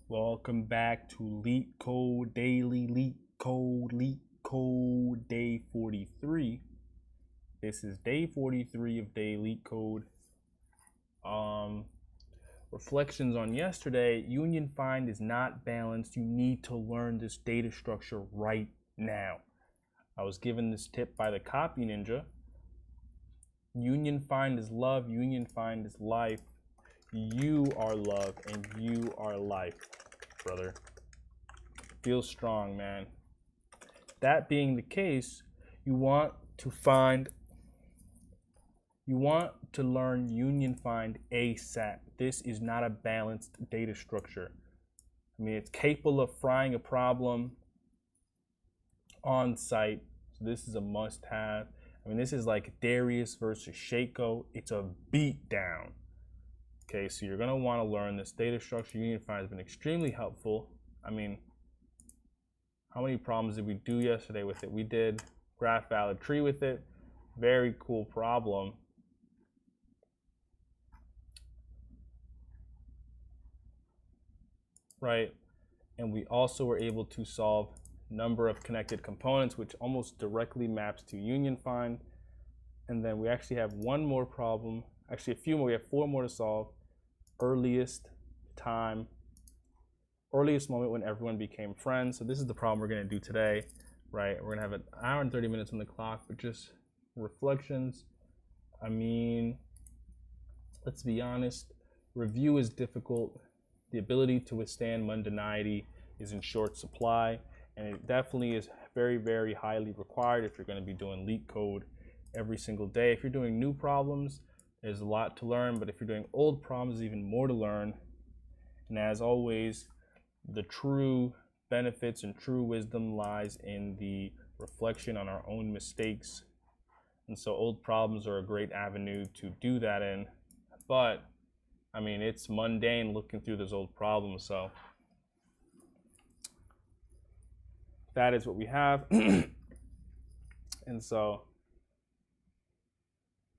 Welcome back to LeetCode Daily, LeetCode Day 43. This is day 43 of Day LeetCode. Reflections on yesterday. Union find is not balanced. You need to learn this data structure right now. I was given this tip by the Copy Ninja. Union find is love. Union find is life. You are love and you are life, brother. Feel strong, man. That being the case, you want to learn union find ASAP. This is not a balanced data structure. I mean, it's capable of frying a problem on site. So this is a must-have. I mean, this is like Darius versus Shaco. It's a beatdown. Okay, so you're gonna want to learn this data structure. Union find has been extremely helpful. I mean, how many problems did we do yesterday with it? We did graph valid tree with it. Very cool problem. Right, and we also were able to solve number of connected components, which almost directly maps to union find. And then we actually have one more problem. Actually, a few more. We have 4 more to solve. Earliest moment when everyone became friends. So this is the problem we're going to do today, right? We're going to have an hour and 30 minutes on the clock, but just reflections. I mean, let's be honest. Review is difficult. The ability to withstand mundanity is in short supply, and it definitely is very, very highly required if you're going to be doing LeetCode every single day. If you're doing new problems, there's a lot to learn, but if you're doing old problems, there's even more to learn. And as always, the true benefits and true wisdom lies in the reflection on our own mistakes. And so old problems are a great avenue to do that in. But, I mean, it's mundane looking through those old problems, so that is what we have. And so,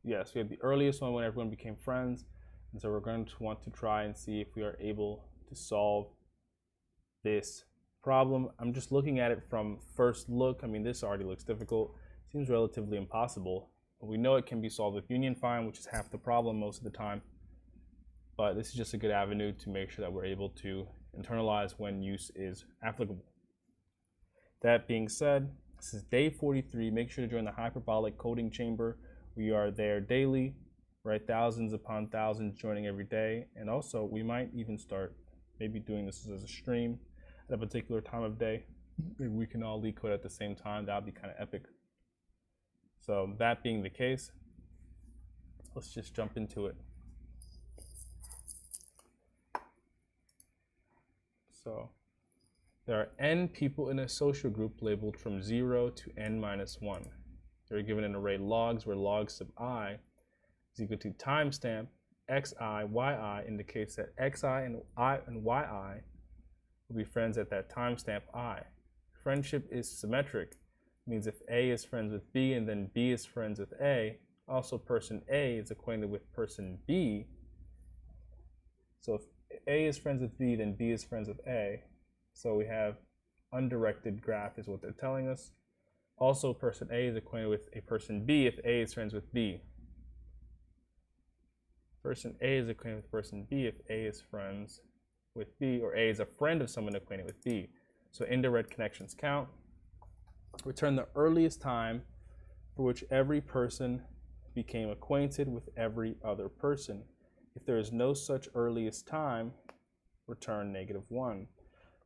yes, we have the earliest one when everyone became friends. And so we're going to want to try and see if we are able to solve this problem. I'm just looking at it from first look. I mean, this already looks difficult. Seems relatively impossible. But we know it can be solved with union find, which is half the problem most of the time. But this is just a good avenue to make sure that we're able to internalize when use is applicable. That being said, this is day 43. Make sure to join the hyperbolic coding chamber. We are there daily, right? Thousands upon thousands joining every day. And also, we might even start maybe doing this as a stream at a particular time of day. Maybe we can all LeetCode at the same time. That would be kind of epic. So that being the case, let's just jump into it. So there are n people in a social group labeled from 0 to n-1. They're given an array logs where log sub I is equal to timestamp xi, yi indicates that xi and yi will be friends at that timestamp I. Friendship is symmetric, means if A is friends with B and then B is friends with A, also person A is acquainted with person B. So if A is friends with B, then B is friends with A. So we have undirected graph is what they're telling us. Also, person A is acquainted with a person B if A is friends with B. Person A is acquainted with person B if A is friends with B, or A is a friend of someone acquainted with B. So indirect connections count. Return the earliest time for which every person became acquainted with every other person. If there is no such earliest time, return -1.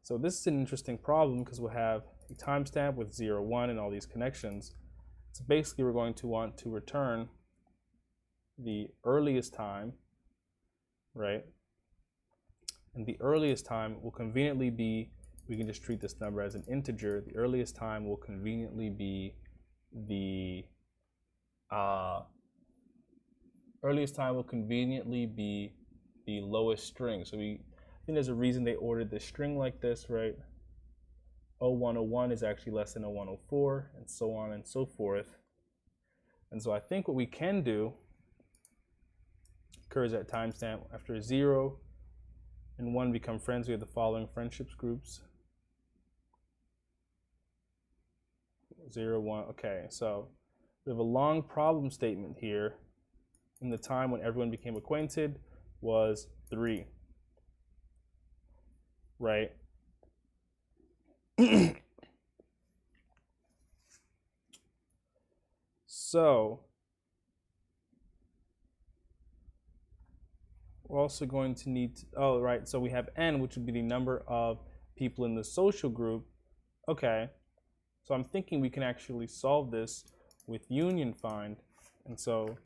So this is an interesting problem because we'll have a timestamp with 0, 1 and all these connections. So basically we're going to want to return the earliest time, right? And the earliest time will conveniently be, we can just treat this number as an integer. The earliest time will conveniently be the lowest string. So I think there's a reason they ordered this string like this, right? 0101 is actually less than 0104, and so on and so forth. And so I think what we can do occurs at timestamp after 0 and 1 become friends, we have the following friendships groups. 0, 1. Okay, so we have a long problem statement here. In the time when everyone became acquainted was 3, right? So we're also going to need to, oh, right, so we have n, which would be the number of people in the social group. Okay, so I'm thinking we can actually solve this with union find. And so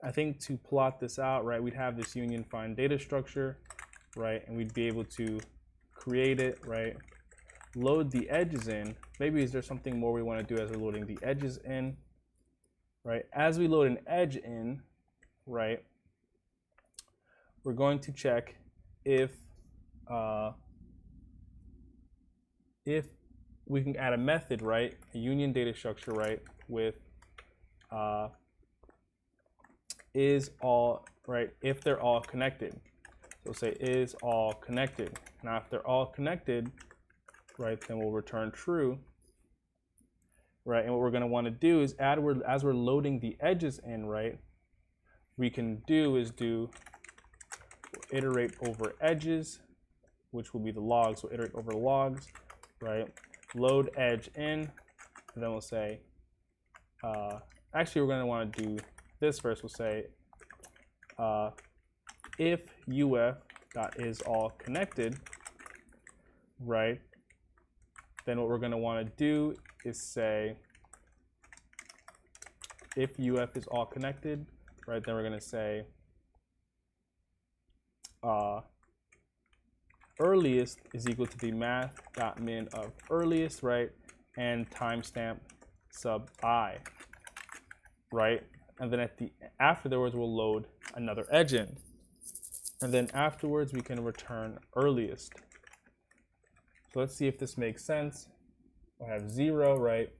I think to plot this out, right, we'd have this union find data structure, right, and we'd be able to create it, right, load the edges in. Maybe is there something more we want to do as we're loading the edges in, right? As we load an edge in, right, we're going to check if we can add a method, right, a union data structure, right, with is all, right, if they're all connected. So say is all connected. Now if they're all connected, right, then we'll return true, right? And what we're going to want to do is as we're loading the edges in, right, we can do is iterate over edges, which will be the logs. So iterate over logs, right? Load edge in, and then we'll say, actually we're going to want to do this first. We'll say if uf.isAllConnected, right, then what we're going to want to do is say if uf is all connected, right, then we're going to say earliest is equal to the math.min of earliest, right, and timestamp sub I, right? And then afterwards we'll load another edge in. And then afterwards we can return earliest. So let's see if this makes sense. We'll have 0, right?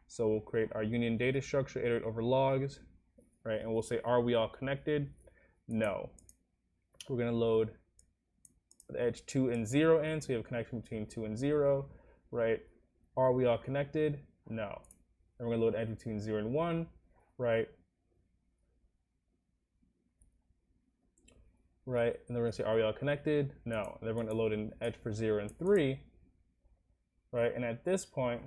So we'll create our union data structure, iterate over logs, right? And we'll say, are we all connected? No. We're going to load the edge 2 and 0 in, so we have a connection between 2 and 0, right? Are we all connected? No. And we're going to load edge between 0 and 1, right? Right, and then we're going to say, are we all connected? No. And then we're going to load an edge for 0 and 3, right? And at this point,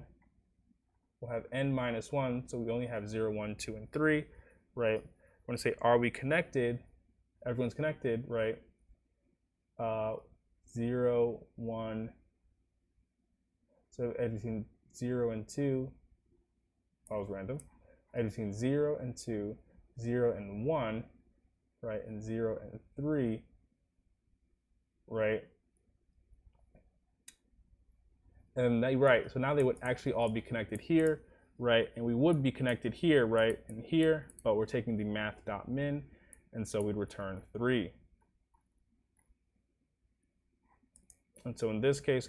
we'll have n minus 1, so we only have 0, 1, 2, and 3, right? We're going to say, are we connected? Everyone's connected, right? 0, 1, so edge between 0 and 2, that was random. Edge between 0 and 2, 0 and 1, right, and 0 and 3, right? And right, so now they would actually all be connected here, right? And we would be connected here, right, and here, but we're taking the math.min, and so we'd return 3. And so in this case,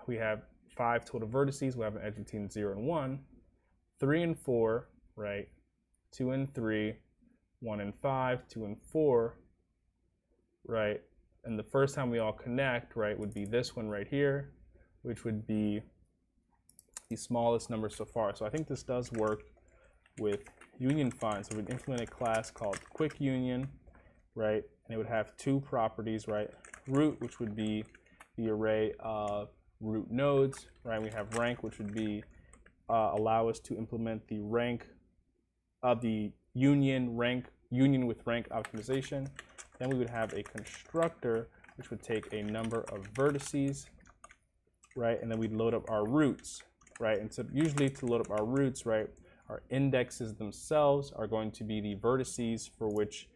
we have 5 total vertices. We have an edge between 0 and 1, 3 and 4, right, 2 and 3, 1 and 5, 2 and 4, right? And the first time we all connect, right, would be this one right here, which would be the smallest number so far. So I think this does work with union find. So we'd implement a class called quick union, right? And it would have 2 properties, right? Root, which would be the array of root nodes, right? We have rank, which would be allow us to implement the rank of the union with rank optimization. Then we would have a constructor, which would take a number of vertices, right? And then we'd load up our roots, right? And so usually to load up our roots, right, our indexes themselves are going to be the vertices for which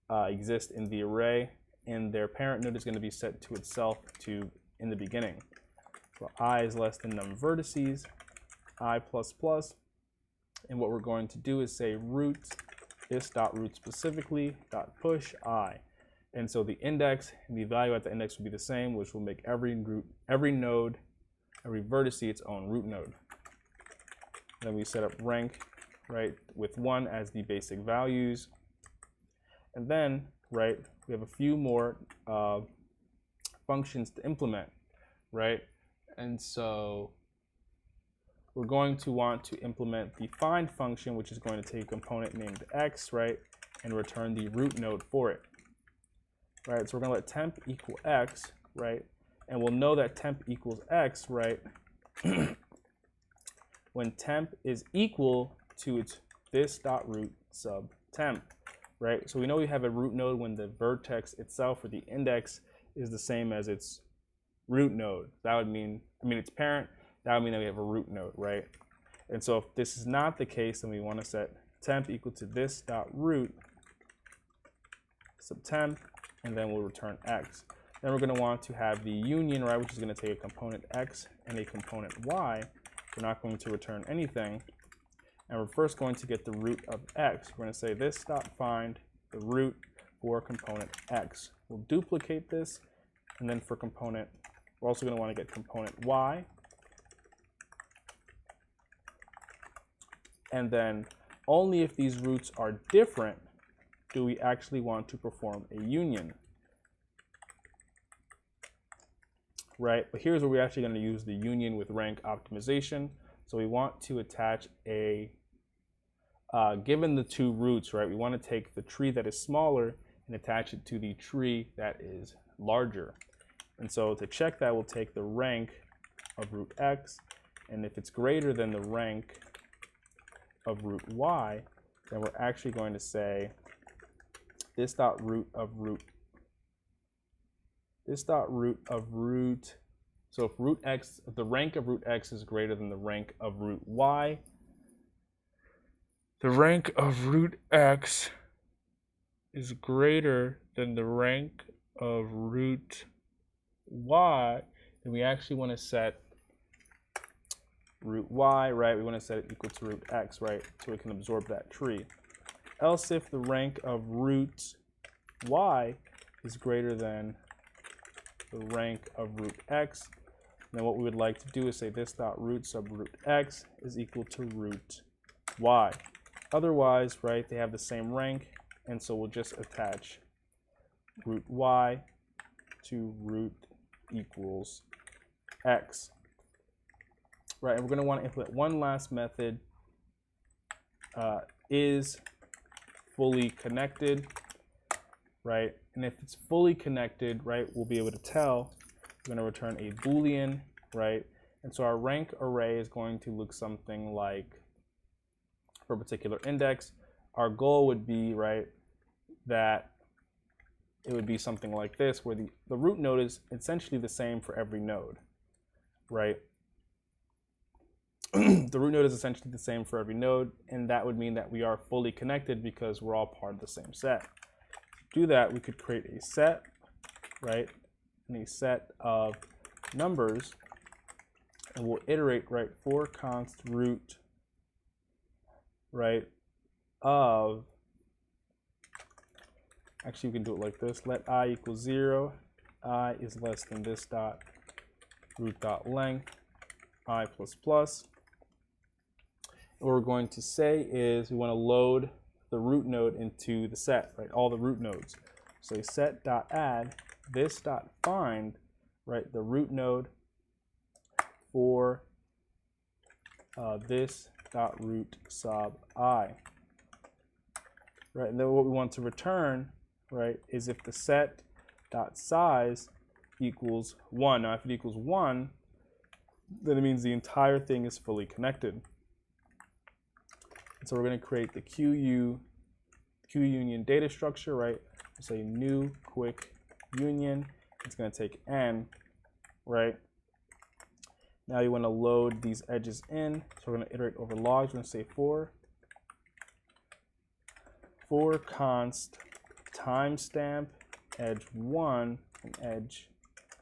exist in the array, and their parent node is going to be set to itself in the beginning. So I is less than num vertices, I plus plus, and what we're going to do is say root this.root specifically .push I. And so the index and the value at the index will be the same, which will make every node, every vertice its own root node. Then we set up rank, right, with 1 as the basic values. And then, right, we have a few more functions to implement, right? And so we're going to want to implement the find function, which is going to take a component named x, right, and return the root node for it, right? So we're going to let temp equal x, right, and we'll know that temp equals x, right, when temp is equal to its this.root sub temp, right? So we know we have a root node when the vertex itself, or the index, is the same as its root node. That would mean, its parent, that would mean that we have a root node, right? And so if this is not the case, then we want to set temp equal to this.root sub temp, and then we'll return x. Then we're going to want to have the union, right, which is going to take a component x and a component y. We're not going to return anything. And we're first going to get the root of x. We're going to say this.find the root for component x. We'll duplicate this, and then for component, we're also going to want to get component y. And then only if these roots are different do we actually want to perform a union, right? But here's where we're actually going to use the union with rank optimization. So we want to attach a, given the two roots, right, we want to take the tree that is smaller and attach it to the tree that is larger. And so to check that, we'll take the rank of root x, and if it's greater than the rank of root y, then we're actually going to say this.root of root. So if root x, if the rank of root x is greater than the rank of root y, the rank of root x is greater than the rank of root y, then we actually want to set root y, right? We want to set it equal to root x, right? So we can absorb that tree. Else if the rank of root y is greater than the rank of root x, then what we would like to do is say this.root sub root x is equal to root y. Otherwise, right, they have the same rank, and so we'll just attach root y to root equals x. Right, and we're going to want to implement one last method, is fully connected, right? And if it's fully connected, right, we'll be able to tell. We're going to return a Boolean, right? And so our rank array is going to look something like, for a particular index, our goal would be, right, that it would be something like this, where the root node is essentially the same for every node, right? The root node is essentially the same for every node, and that would mean that we are fully connected because we're all part of the same set. To do that, we could create a set, right, and a set of numbers, and we'll iterate, right, for const root, right, of, actually we can do it like this, let I equal 0, I is less than this dot root dot length, I plus plus. What we're going to say is we want to load the root node into the set, right? All the root nodes. So set.add this.find, right, the root node for this.root sub I. Right, and then what we want to return, right, is if the set.size equals 1. Now if it equals 1, then it means the entire thing is fully connected. So we're going to create the QU union data structure, right? We'll say new quick union. It's going to take n, right? Now you want to load these edges in. So we're going to iterate over logs. We're going to say for const timestamp edge 1 and edge,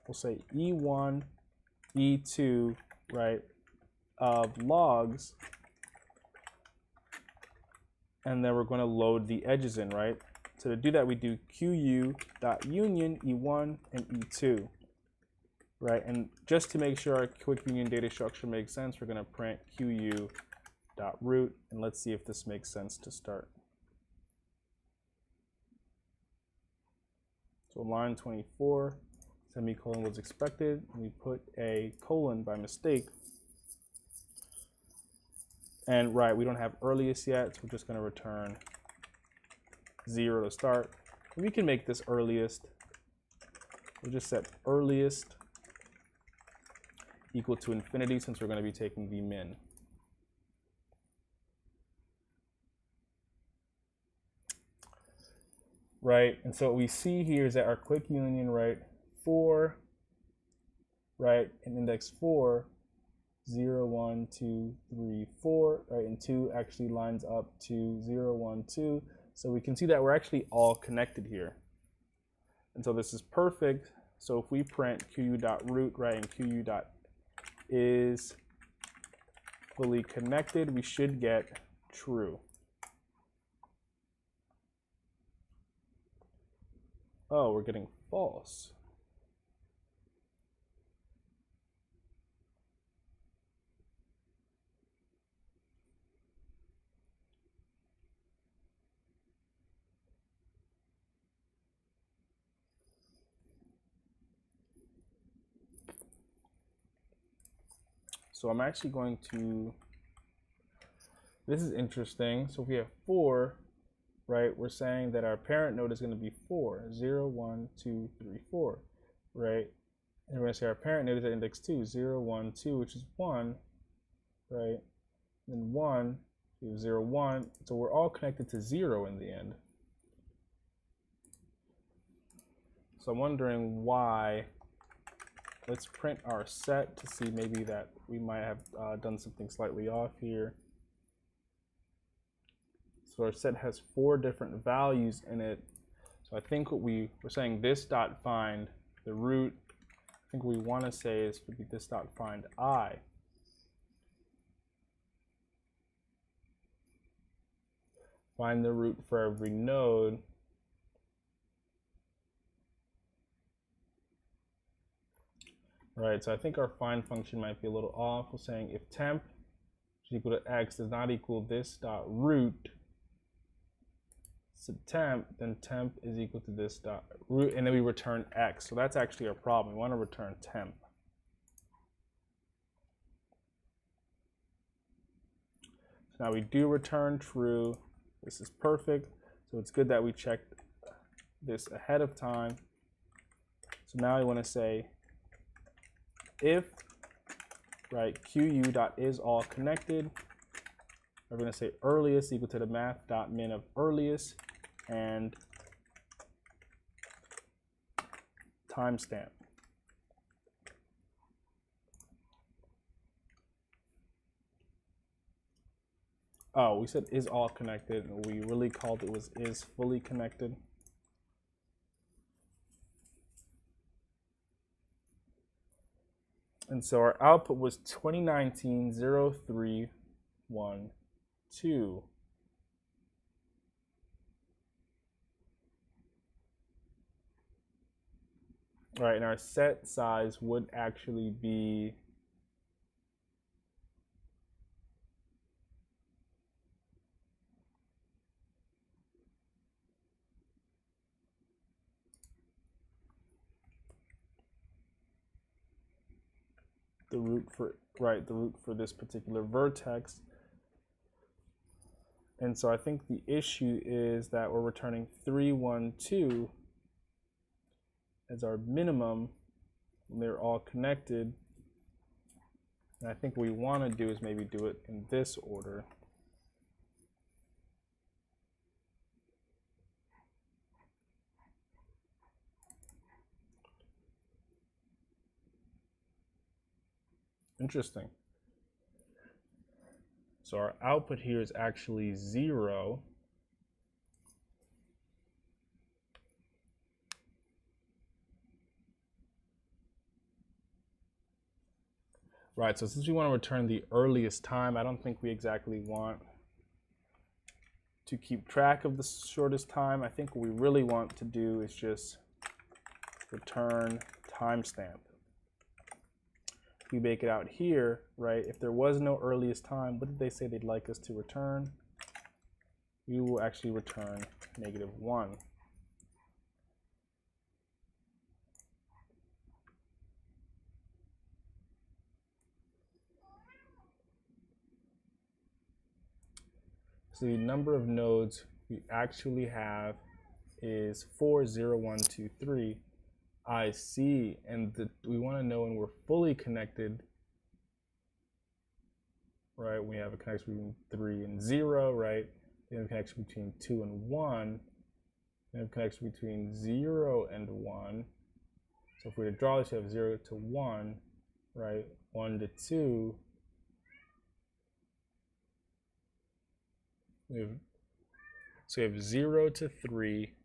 we'll say E1, E2, right, of logs. And then we're going to load the edges in, right? So to do that, we do QU.union E1 and E2, right? And just to make sure our quick union data structure makes sense, we're going to print QU.root, and let's see if this makes sense to start. So line 24 semicolon was expected, and we put a colon by mistake. And right, we don't have earliest yet, so we're just going to return 0 to start. We can make this earliest. We'll just set earliest equal to infinity, since we're going to be taking the min. Right, and so what we see here is that our quick union, right, 4, right, in index 4, 0, 1, 2, 3, 4, right, and 2 actually lines up to 0, 1, 2. So we can see that we're actually all connected here. And so this is perfect. So if we print qu.root, right, and qu.is fully connected, we should get true. Oh, we're getting false. So I'm actually going to, this is interesting. So if we have 4, right, we're saying that our parent node is going to be 4, 0, 1, 2, 3, 4, right? And we're going to say our parent node is at index 2, 0, 1, 2, which is 1, right? Then 1, 0, 1. So we're all connected to 0 in the end. So I'm wondering why. Let's print our set to see maybe that we might have done something slightly off here. So our set has 4 different values in it. So I think what we're saying this dot find the root. I think what we want to say is would be this dot find I. Find the root for every node. Right, so I think our find function might be a little off. We're saying if temp is equal to x does not equal this dot root, so temp, then temp is equal to this dot root, and then we return x. So that's actually our problem. We want to return temp. So now we do return true. This is perfect. So it's good that we checked this ahead of time. So now I want to say if, right, qu.is all connected, we're going to say earliest equal to the math.min of earliest and timestamp. Oh, we said is all connected, and we really called it was is fully connected. And so our output was 2019-0312. All right, and our set size would actually be the root for, right, the root for this particular vertex. And so I think the issue is that we're returning 312 as our minimum when they're all connected. And I think what we want to do is maybe do it in this order. Interesting. So our output here is actually 0. Right, so since we want to return the earliest time, I don't think we exactly want to keep track of the shortest time. I think what we really want to do is just return timestamp. If we make it out here, right, if there was no earliest time, what did they say they'd like us to return? We will actually return -1. So the number of nodes we actually have is 4, 0, 1, 2, 3. I see, and we want to know when we're fully connected, right? We have a connection between 3 and 0, right? We have a connection between 2 and 1. We have a connection between 0 and 1. So if we were to draw this, you have 0 to 1, right? 1 to 2. So we have 0 to 3,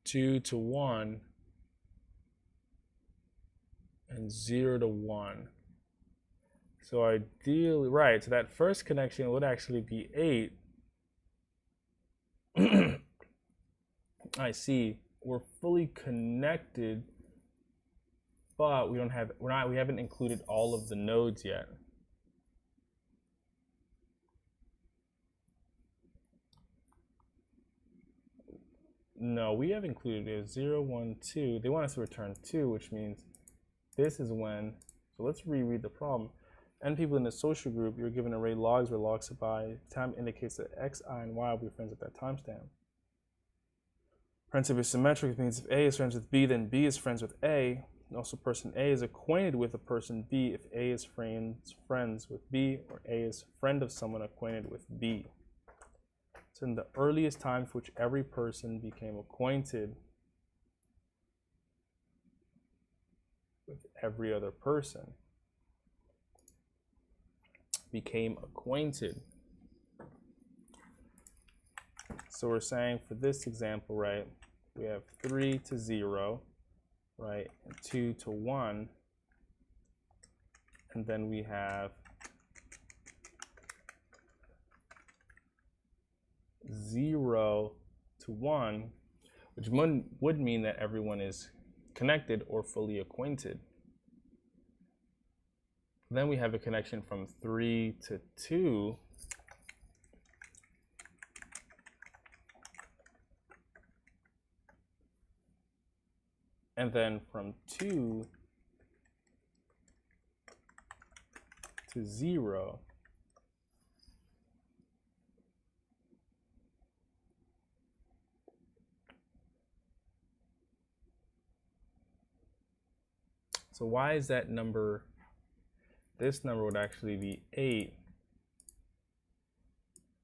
2 to 1, and 0 to 1. So ideally, right, so that first connection would actually be 8. I see. We're fully connected, but we haven't included all of the nodes yet. No, we have included it. 0, 1, 2. They want us to return 2, which means this is when. So let's reread the problem. N people in the social group, you're given an array logs where log supply time indicates that x, I, and y will be friends at that timestamp. Friendship is symmetric. It means if A is friends with B, then B is friends with A. Also, person A is acquainted with a person B if A is friends with B, or A is friend of someone acquainted with B. So in the earliest time for which every person became acquainted with every other person. Became acquainted. So we're saying for this example, right, we have 3 to 0, right, and 2 to 1, and then we have 0 to 1, which would mean that everyone is connected or fully acquainted. Then we have a connection from 3 to 2. And then from 2 to 0. So why is that number? This number would actually be 8.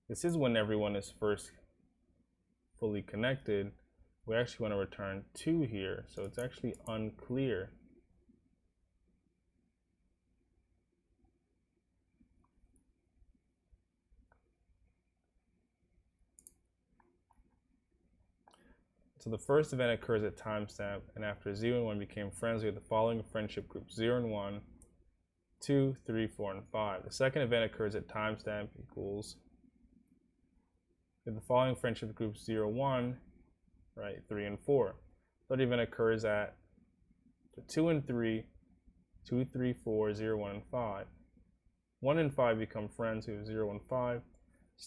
This is when everyone is first fully connected. We actually want to return 2 here, so it's actually unclear. So the first event occurs at timestamp, and after 0 and 1 became friends, we have the following friendship groups: 0 and 1, 2, 3, 4, and 5. The second event occurs at timestamp equals, we have the following friendship groups: 0, 1, right, 3 and 4. Third event occurs at 2 and 3, 2, 3, 4, 0, 1, and 5. 1 and 5 become friends. We have 0, 1, 5.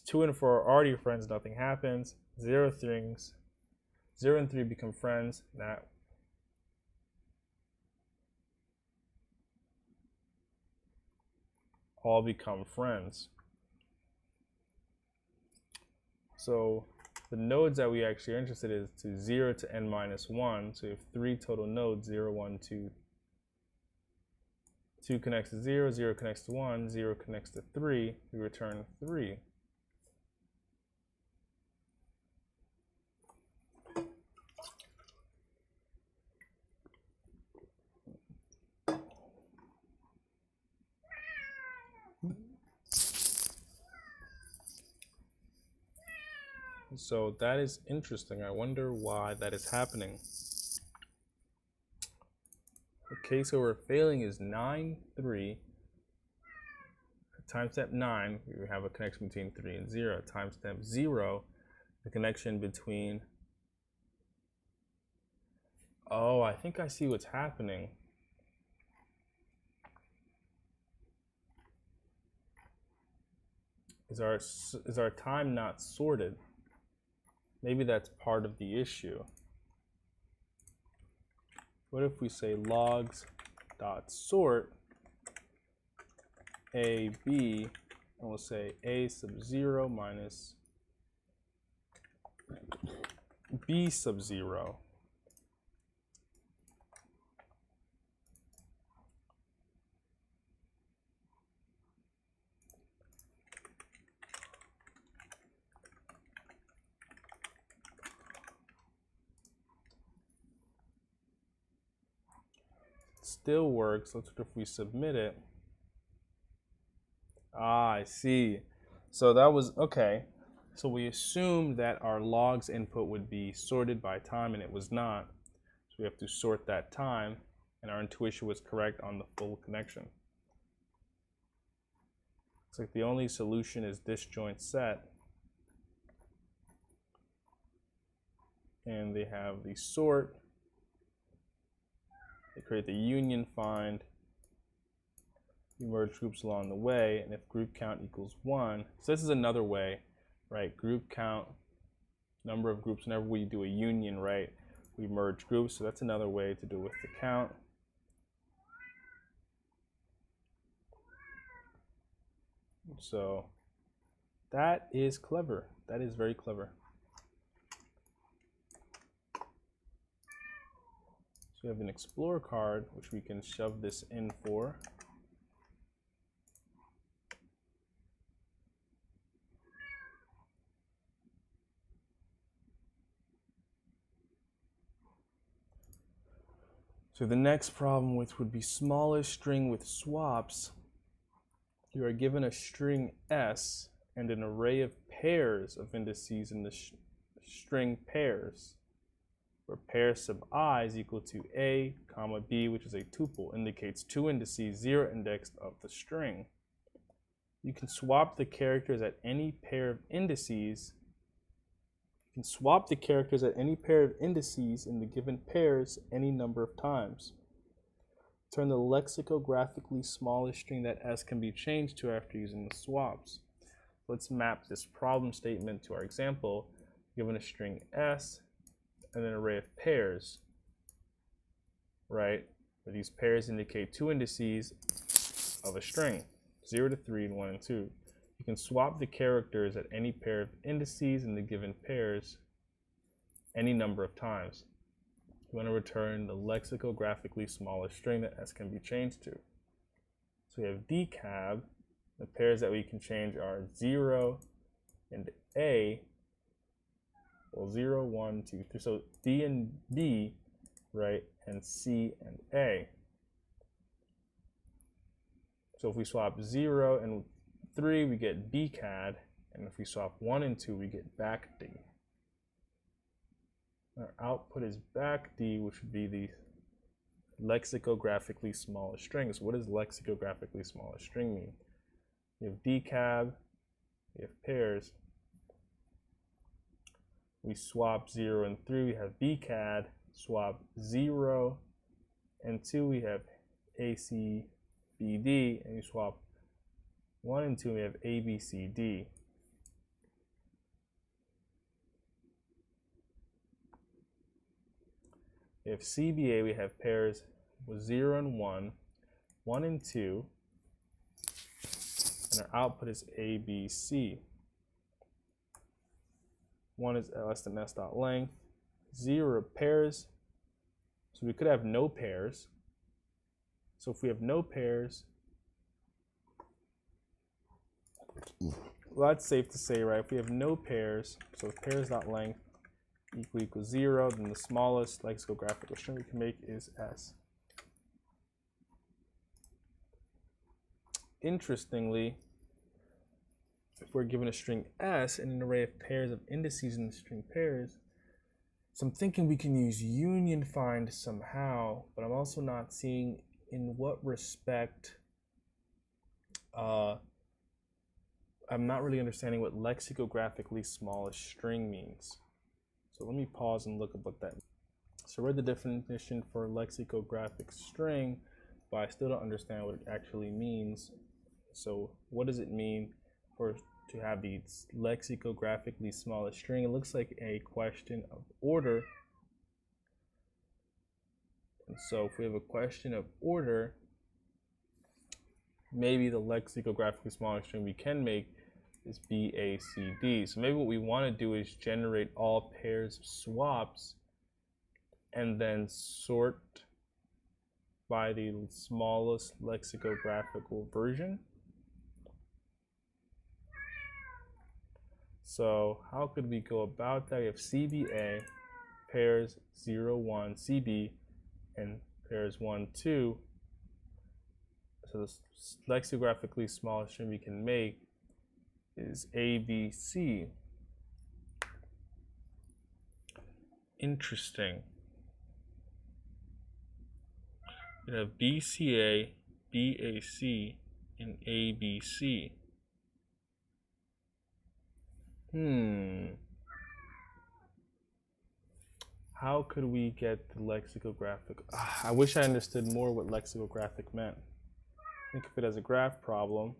2 and 4 are already friends. Nothing happens. 0 and 3 become friends. That all become friends. So the nodes that we actually are interested in is to 0 to n minus 1. So we have 3 total nodes: 0, 1, 2. 2 connects to 0, 0 connects to 1, 0 connects to 3. We return 3. So that is interesting. I wonder why that is happening. The case where we're failing is 9, 3. At timestamp 9, we have a connection between 3 and 0. At timestamp 0, the connection between... Oh, I think I see what's happening. Is our time not sorted? Maybe that's part of the issue. What if we say logs dot sort A, B and we'll say a sub 0 minus b sub 0. Still works. Let's look if we submit it. Ah, I see. So that was okay. So we assumed that our logs input would be sorted by time, and it was not. So we have to sort that time, and our intuition was correct on the full connection. Looks like the only solution is disjoint set. And they have the sort. They create the union find. You merge groups along the way, and if group count equals 1, so this is another way, right? Group count, number of groups. Whenever we do a union, right, we merge groups, so that's another way to do with the count. So that is clever. That is very clever. So we have an Explorer card, which we can shove this in for. So the next problem, which would be smallest string with swaps, you are given a string S and an array of pairs of indices in the string pairs, where pair sub I is equal to A, comma B, which is a tuple, indicates two indices, 0 indexed of the string. You can swap the characters at any pair of indices. You can swap the characters at any pair of indices in the given pairs any number of times. Turn the lexicographically smallest string that S can be changed to after using the swaps. Let's map this problem statement to our example. Given a string S and an array of pairs, right? Where these pairs indicate two indices of a string, 0 to 3 and 1 and 2. You can swap the characters at any pair of indices in the given pairs any number of times. You want to return the lexicographically smallest string that S can be changed to. So we have dcab. The pairs that we can change are 0 and A. Well, 0, 1, 2, 3. So D and B, right, and C and A. So if we swap 0 and 3, we get bcad, and if we swap 1 and 2, we get back D. Our output is back D, which would be the lexicographically smallest string. So what does lexicographically smallest string mean? We have dcab, we have pairs. We swap 0 and 3, we have bcad. Swap 0 and 2, we have acbd, and we swap 1 and 2, we have abcd. If CBA, we have pairs with 0 and 1, 1 and 2, and our output is ABC. 1 is less than s dot length, 0 pairs, so we could have no pairs. So if we have no pairs, well, that's safe to say, right? If we have no pairs, so if pairs dot length equals 0, then the smallest lexicographical string we can make is S. Interestingly, if we're given a string S and an array of pairs of indices in the string pairs, so I'm thinking we can use union find somehow, but I'm also not seeing in what respect. I'm not really understanding what lexicographically smallest string means. So let me pause and look up what that means. So I read the definition for lexicographic string, but I still don't understand what it actually means. So what does it mean to have the lexicographically smallest string? It looks like a question of order. And so if we have a question of order, maybe the lexicographically smallest string we can make is BACD. So maybe what we want to do is generate all pairs of swaps and then sort by the smallest lexicographical version. So how could we go about that? We have CBA, pairs 0, 1, CB, and pairs 1, 2. So the lexicographically smallest string we can make is ABC. Interesting. We have BCA, BAC, and ABC. How could we get the lexicographic? I wish I understood more what lexicographic meant. Think of it as a graph problem.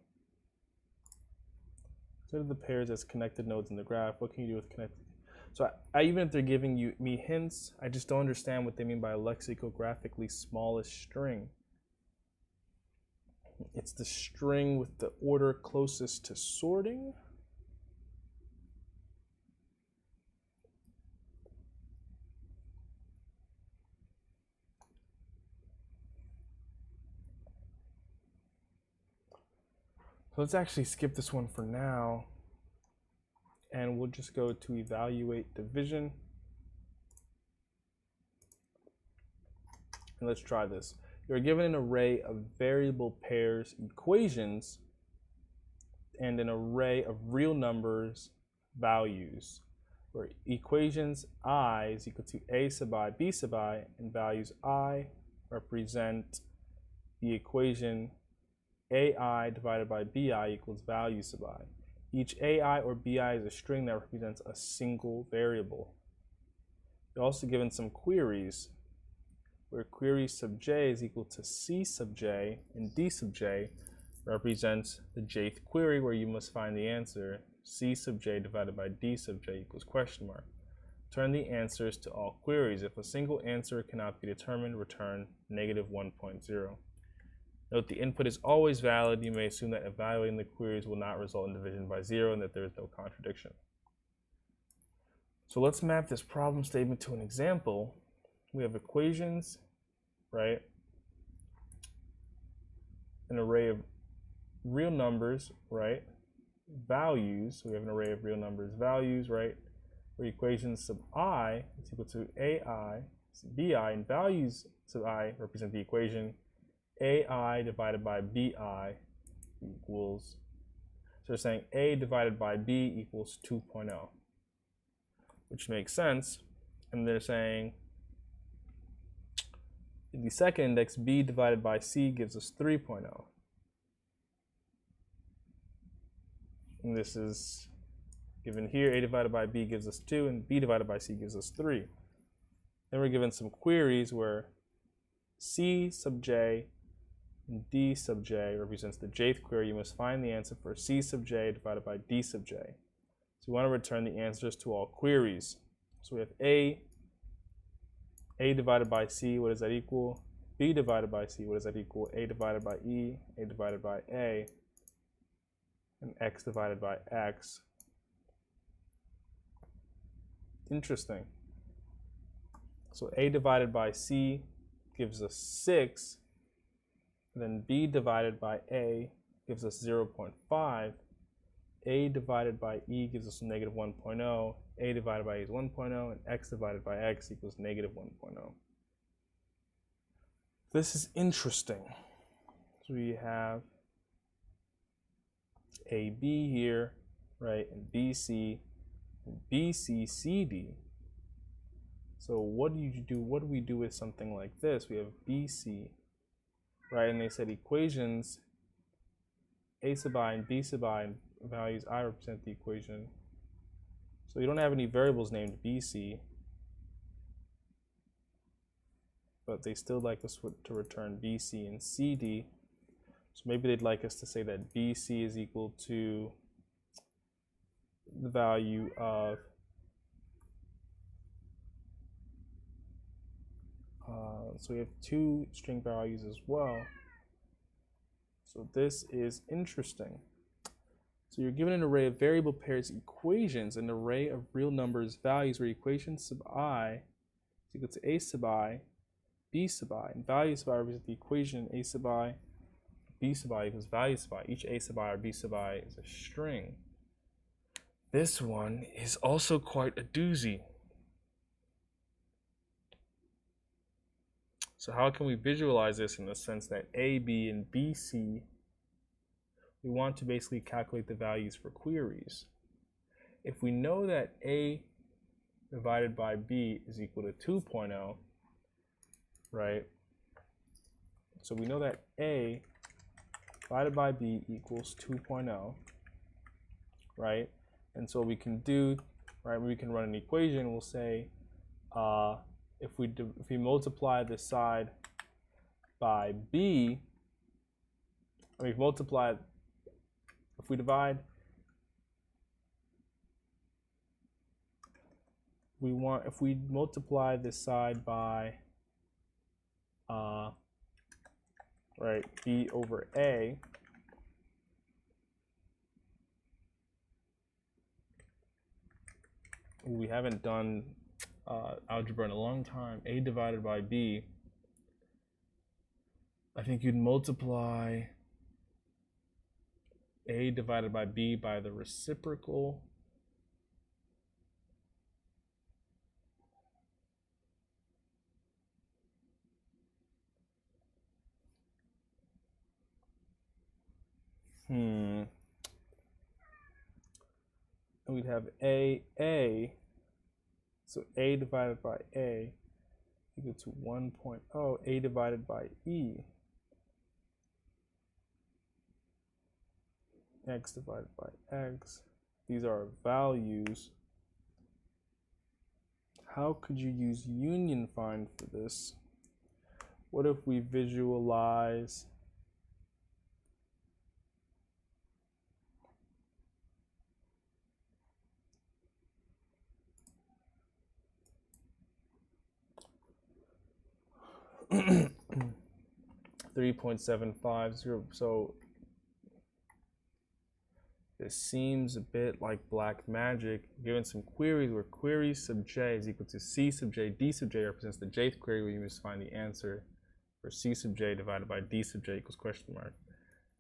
Consider the pairs as connected nodes in the graph. What can you do with connected? So even if they're giving me hints, I just don't understand what they mean by a lexicographically smallest string. It's the string with the order closest to sorting. So let's actually skip this one for now, and we'll just go to evaluate division. And let's try this. You're given an array of variable pairs equations and an array of real numbers values, where equations I is equal to A sub I, B sub I, and values I represent the equation AI divided by BI equals value sub I. Each AI or BI is a string that represents a single variable. You're also given some queries, where query sub j is equal to C sub j, and D sub j represents the jth query, where you must find the answer. C sub j divided by D sub j equals question mark. Turn the answers to all queries. If a single answer cannot be determined, return negative 1.0. Note the input is always valid. You may assume that evaluating the queries will not result in division by 0 and that there is no contradiction. So let's map this problem statement to an example. We have equations, right? An array of real numbers, right? Values, so we have an array of real numbers, values, right? Where equations sub I is equal to AI, BI, and values sub I represent the equation AI divided by BI equals, so they're saying A divided by B equals 2.0, which makes sense. And they're saying in the second index, B divided by C gives us 3.0. And this is given here, A divided by B gives us 2, and B divided by C gives us 3. Then we're given some queries where C sub j and D sub j represents the jth query. You must find the answer for C sub j divided by D sub j. So we want to return the answers to all queries. So we have A divided by C, what does that equal? B divided by C, what does that equal? A divided by E, A divided by A, and X divided by X. Interesting. So A divided by C gives us 6. Then B divided by A gives us 0.5. A divided by E gives us negative 1.0. A divided by E is 1.0, and X divided by X equals negative 1.0. This is interesting. So we have AB here, right, and BC, and BCCD. So what do you do? What do we do with something like this? We have BC, right, and they said equations A sub I and B sub I and values I represent the equation. So you don't have any variables named BC, but they still like us to return BC and CD. So maybe they'd like us to say that BC is equal to the value of so we have two string values as well. So this is interesting. So you're given an array of variable pairs equations, an array of real numbers values where equation sub I is equal to a sub I, b sub I, and value sub I represents the equation a sub I, b sub I equals value sub I. Each a sub I or b sub I is a string. This one is also quite a doozy. So how can we visualize this in the sense that a, b, and b, c, we want to basically calculate the values for queries. If we know that a divided by b is equal to 2.0, right? So we know that a divided by b equals 2.0, right? And so we can do, right, we can run an equation. We'll say if we multiply this side by b, if we divide, if we multiply this side by right, b over a, we haven't done algebra in a long time. A divided by b, I think you'd multiply a divided by b by the reciprocal. And we'd have a, so a divided by a equal to 1.0, a divided by e, x divided by x. These are our values. How could you use union find for this? What if we visualize .750? So this seems a bit like black magic. Given some queries where query sub j is equal to c sub j, d sub j represents the jth query where you must find the answer for c sub j divided by d sub j equals question mark.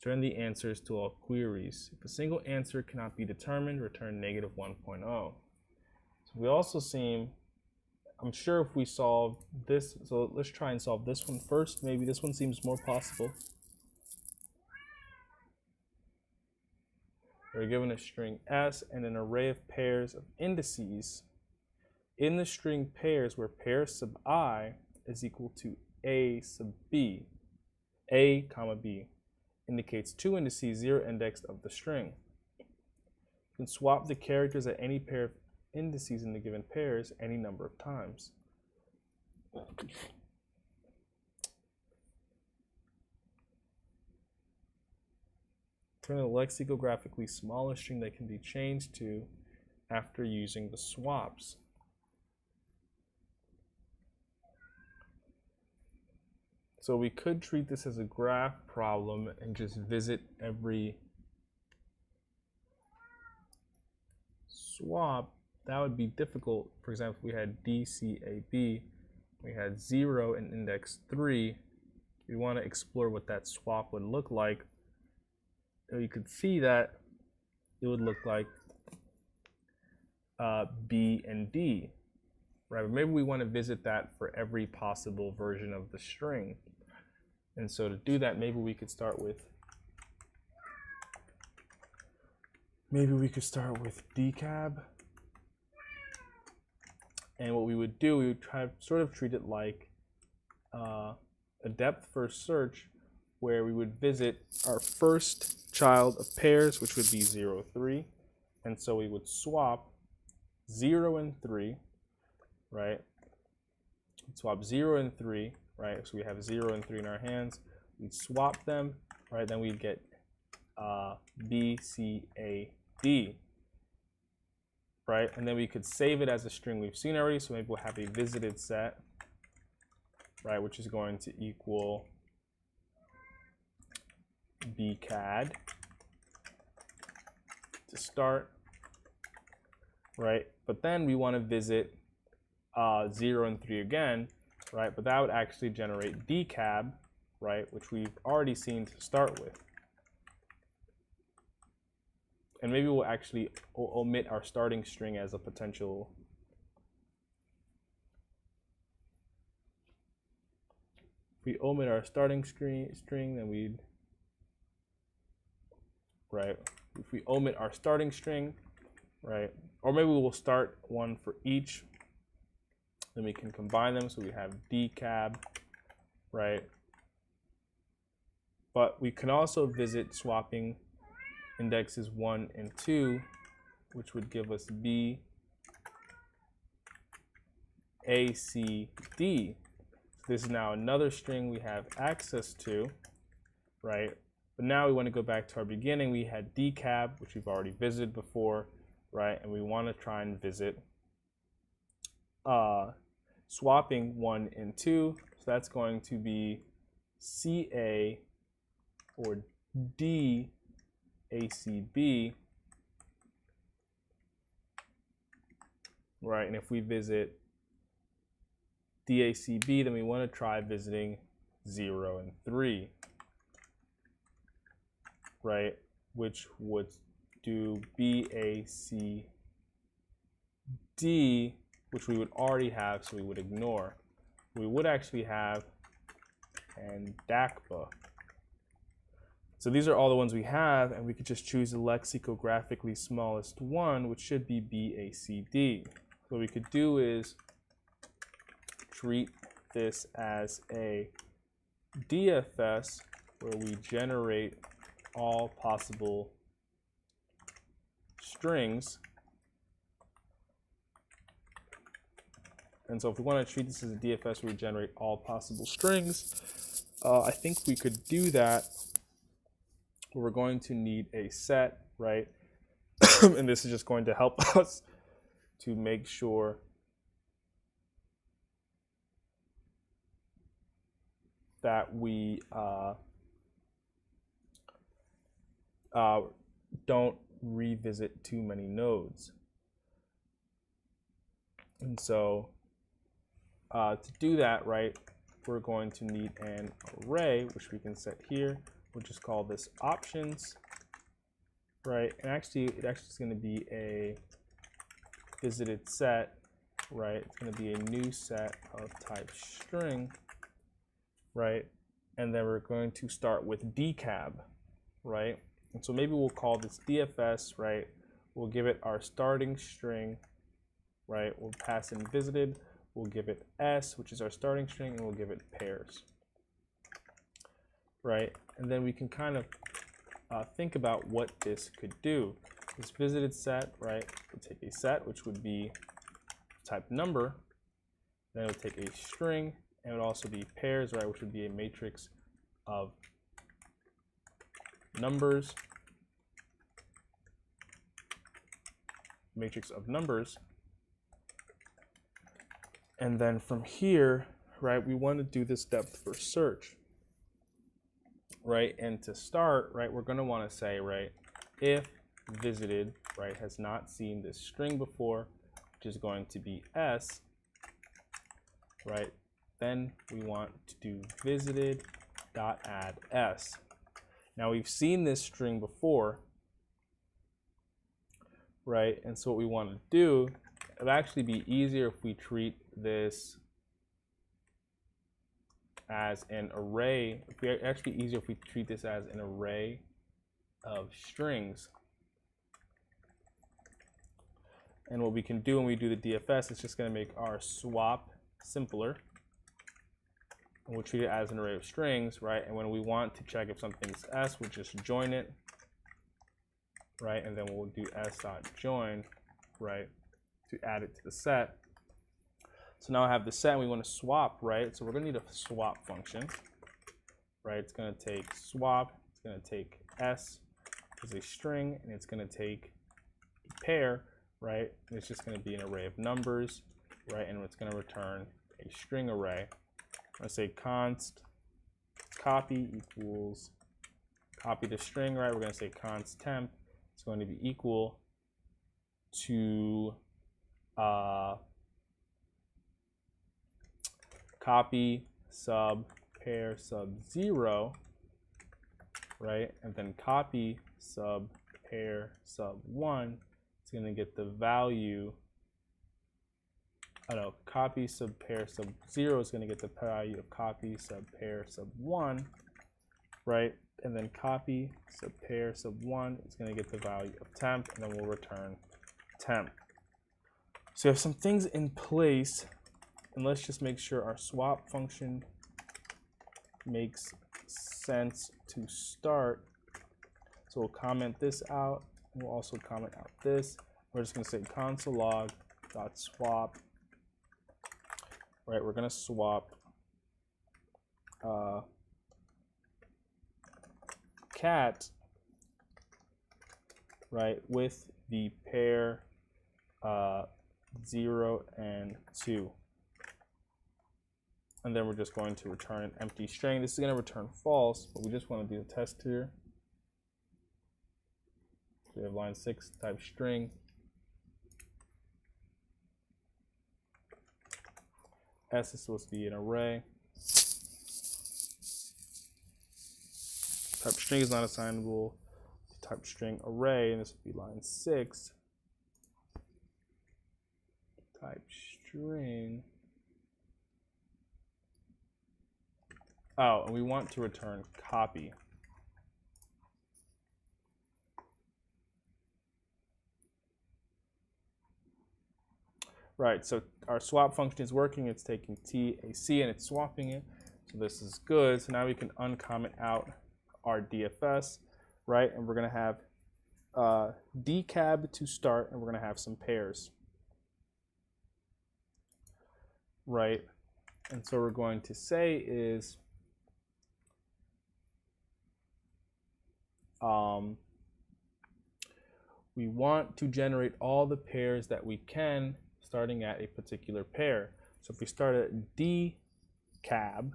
Return the answers to all queries. If a single answer cannot be determined, return negative 1.0. So we also seem, I'm sure if we solve this, so let's try and solve this one first. Maybe this one seems more possible. We're given a string s and an array of pairs of indices. In the string pairs where pair sub I is equal to a sub b, a comma b indicates two indices, zero indexed of the string. You can swap the characters at any pair of indices in the given pairs any number of times. Turn a lexicographically smaller string that can be changed to after using the swaps. So we could treat this as a graph problem and just visit every swap. That would be difficult. For example, if we had DCAB, we had 0 and index 3. We want to explore what that swap would look like. So you could see that it would look like B and D, right? But maybe we want to visit that for every possible version of the string. And so to do that, maybe we could start with decab. And what we would do, we would try to sort of treat it like a depth first search, where we would visit our first child of pairs, which would be 0, 3. And so we would swap 0 and 3, right? Swap 0 and 3, right? So we have 0 and 3 in our hands. We'd swap them, right? Then we'd get B, C, A, D, right? And then we could save it as a string we've seen already. So maybe we'll have a visited set, right? Which is going to equal bcad to start, right? But then we want to visit 0 and 3 again, right? But that would actually generate dcab, right? Which we've already seen to start with. And maybe we'll actually omit our starting string as a potential. If we omit our starting string, then we'd, right? If we omit our starting string, right? Or maybe we'll start one for each. Then we can combine them, so we have dcab, right? But we can also visit swapping indexes 1 and 2, which would give us b, a, c, d. So this is now another string we have access to, right? But now we want to go back to our beginning. We had dcab, which we've already visited before, right? And we want to try and visit swapping 1 and 2. So that's going to be ca or d ACB, right? And if we visit DACB, then we want to try visiting 0 and 3, right? Which would do BACD, which we would already have, so we would ignore. We would actually have and DACBA. So these are all the ones we have, and we could just choose the lexicographically smallest one, which should be BACD. What we could do is treat this as a DFS where we generate all possible strings. And so if we want to treat this as a DFS where we generate all possible strings, I think we could do that. We're going to need a set, right? And this is just going to help us to make sure that we don't revisit too many nodes. And so to do that, right, we're going to need an array, which we can set here. We'll just call this options, right? And actually, it actually is going to be a visited set, right? It's going to be a new set of type string, right? And then we're going to start with dcab, right? And so maybe we'll call this DFS, right? We'll give it our starting string, right? We'll pass in visited. We'll give it s, which is our starting string, and we'll give it pairs, right? And then we can kind of think about what this could do. This visited set, right? We'll take a set, which would be type number. Then it would take a string, and it would also be pairs, right? Which would be a matrix of numbers. Matrix of numbers. And then from here, right, we want to do this depth first search, right? And to start, right, we're going to want to say, right, if visited, right, has not seen this string before, which is going to be s, right, then we want to do visited dot add s. Now we've seen this string before, right? And so what we want to do, it'll actually be easier if we treat this as an array. It's actually easier if we treat this as an array of strings. And what we can do when we do the DFS, it's just going to make our swap simpler. And we'll treat it as an array of strings, right? And when we want to check if something's s, we'll just join it, right? And then we'll do s.join, right, to add it to the set. So now I have the set and we want to swap, right? So we're going to need a swap function, right? It's going to take swap, it's going to take s as a string, and it's going to take a pair, right? And it's just going to be an array of numbers, right? And it's going to return a string array. I'm going to say const copy equals copy the string, right? We're going to say const temp is going to be equal to copy sub pair sub 0, right? And then copy sub pair sub 1 is going to get the value. Copy sub pair sub 0 is going to get the value of copy sub pair sub 1, right? And then copy sub pair sub 1 is going to get the value of temp, and then we'll return temp. So we have some things in place, and let's just make sure our swap function makes sense to start. So we'll comment this out, and we'll also comment out this. We're just going to say console log dot swap. Right, we're going to swap cat, right, with the pair 0 and 2. And then we're just going to return an empty string. This is going to return false, but we just want to do a test here. So we have line 6 type string. S is supposed to be an array. Type string is not assignable to type string array, and this would be line 6. Type string. Oh, and we want to return copy. Right, so our swap function is working. It's taking TAC and it's swapping it. So this is good. So now we can uncomment out our DFS, right? And we're going to have dcab to start, and we're going to have some pairs, right? And so we're going to say is we want to generate all the pairs that we can starting at a particular pair. So if we start at dcab,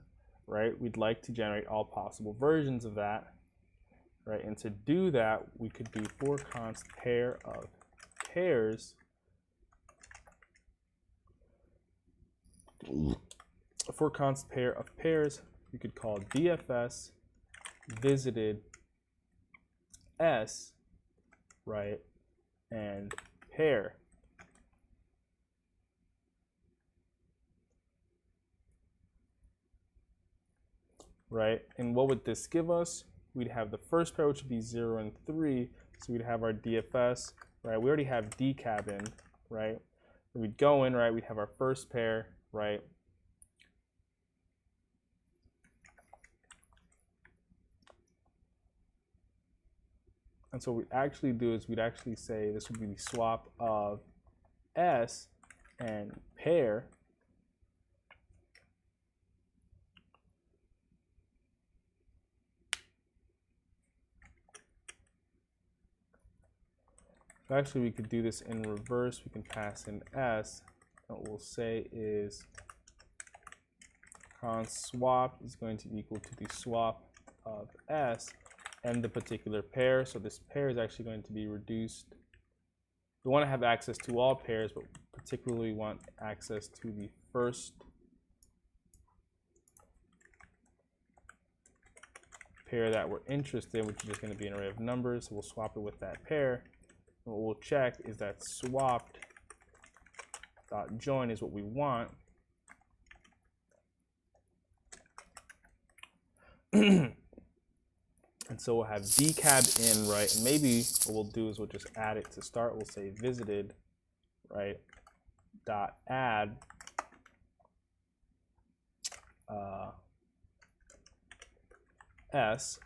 right, we'd like to generate all possible versions of that, right? And to do that, we could do for const pair of pairs. For const pair of pairs, we could call DFS visited S, right, and pair. Right, and what would this give us? We'd have the first pair, which would be 0 and 3. So we'd have our DFS, right? We already have dcab in, right? So we'd go in, right? We'd have our first pair, right? And so what we'd actually do is we'd actually say this would be the swap of S and pair. Actually, we could do this in reverse. We can pass in S. And what we'll say is const swap is going to equal to the swap of S and the particular pair. So this pair is actually going to be reduced. We want to have access to all pairs, but particularly want access to the first pair that we're interested in, which is just going to be an array of numbers. So we'll swap it with that pair. What we'll check is that swapped dot join is what we want. And so we'll have dcab in, right? And maybe what we'll do is we'll just add it to start. We'll say visited, right, dot add S,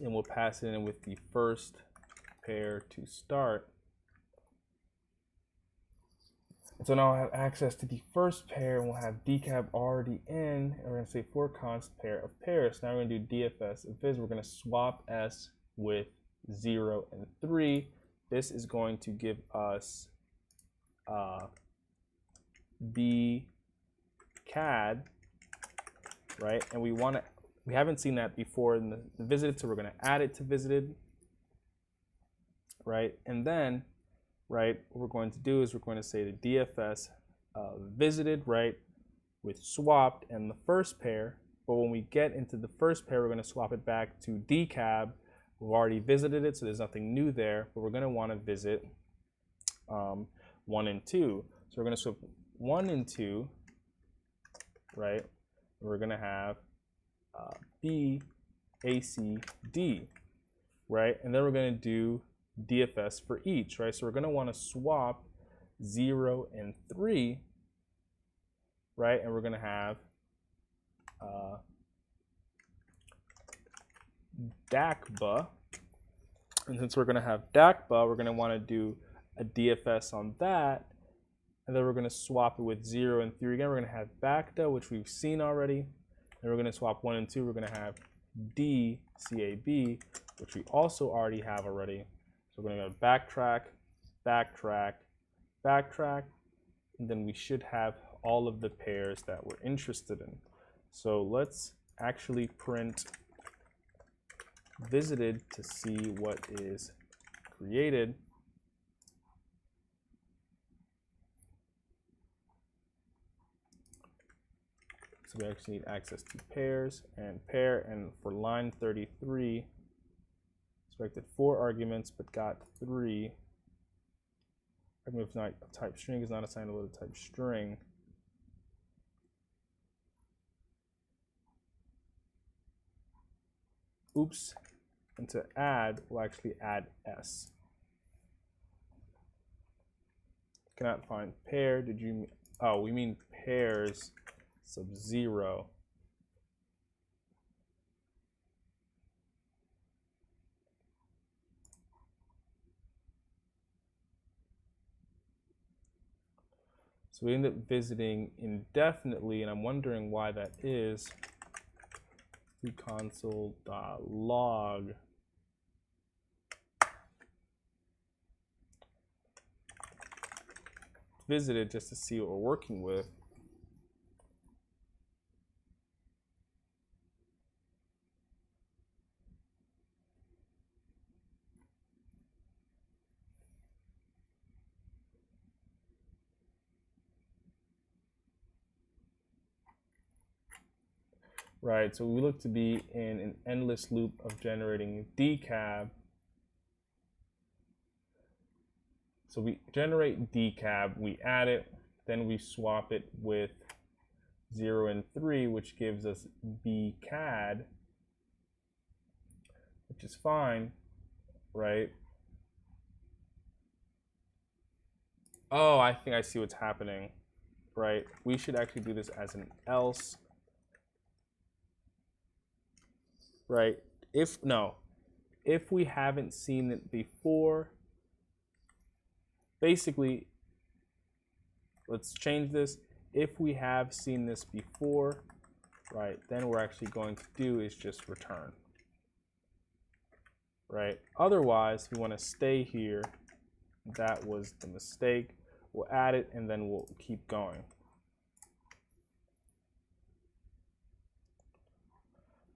and we'll pass it in with the first pair to start. So now I have access to the first pair, and we'll have dcab already in, and we're going to say for const pair of pairs. Now we're going to do DFS of viz. We're going to swap S with 0 and 3. This is going to give us dcad, right? And we want to We haven't seen that before in the visited, so we're going to add it to visited, right? And then, right, what we're going to do is we're going to say the DFS visited, right, with swapped and the first pair. But when we get into the first pair, we're going to swap it back to dcab. We've already visited it, so there's nothing new there, but we're going to want to visit 1 and 2. So we're going to swap 1 and 2, right? We're going to have B, A, C, D, right? And then we're going to do DFS for each, right? So we're going to want to swap 0 and 3, right? And we're going to have DACBA. And since we're going to have DACBA, we're going to want to do a DFS on that. And then we're going to swap it with 0 and 3 again. We're going to have BACDA, which we've seen already. And we're going to swap 1 and 2. We're going to have DCAB, which we also already have already. So we're going to go backtrack, backtrack, backtrack, and then we should have all of the pairs that we're interested in. So let's actually print visited to see what is created. So we actually need access to pairs and pair, and for line 33, expected 4 arguments but got 3. Argument of type string is not assignable to type string. Oops. And to add, we'll actually add S. Cannot find pair. Did you? Oh, we mean pairs sub 0. So we end up visiting indefinitely, and I'm wondering why that is. Do console.log. Visited just to see what we're working with. Right, so we look to be in an endless loop of generating dcab. So we generate dcab, we add it, then we swap it with 0 and 3, which gives us bcad, which is fine, right? Oh, I think I see what's happening, right? We should actually do this as an else. Right, if we haven't seen it before, basically, let's change this. If we have seen this before, right, then we're actually going to do is just return, right? Otherwise, we want to stay here. That was the mistake. We'll add it, and then we'll keep going.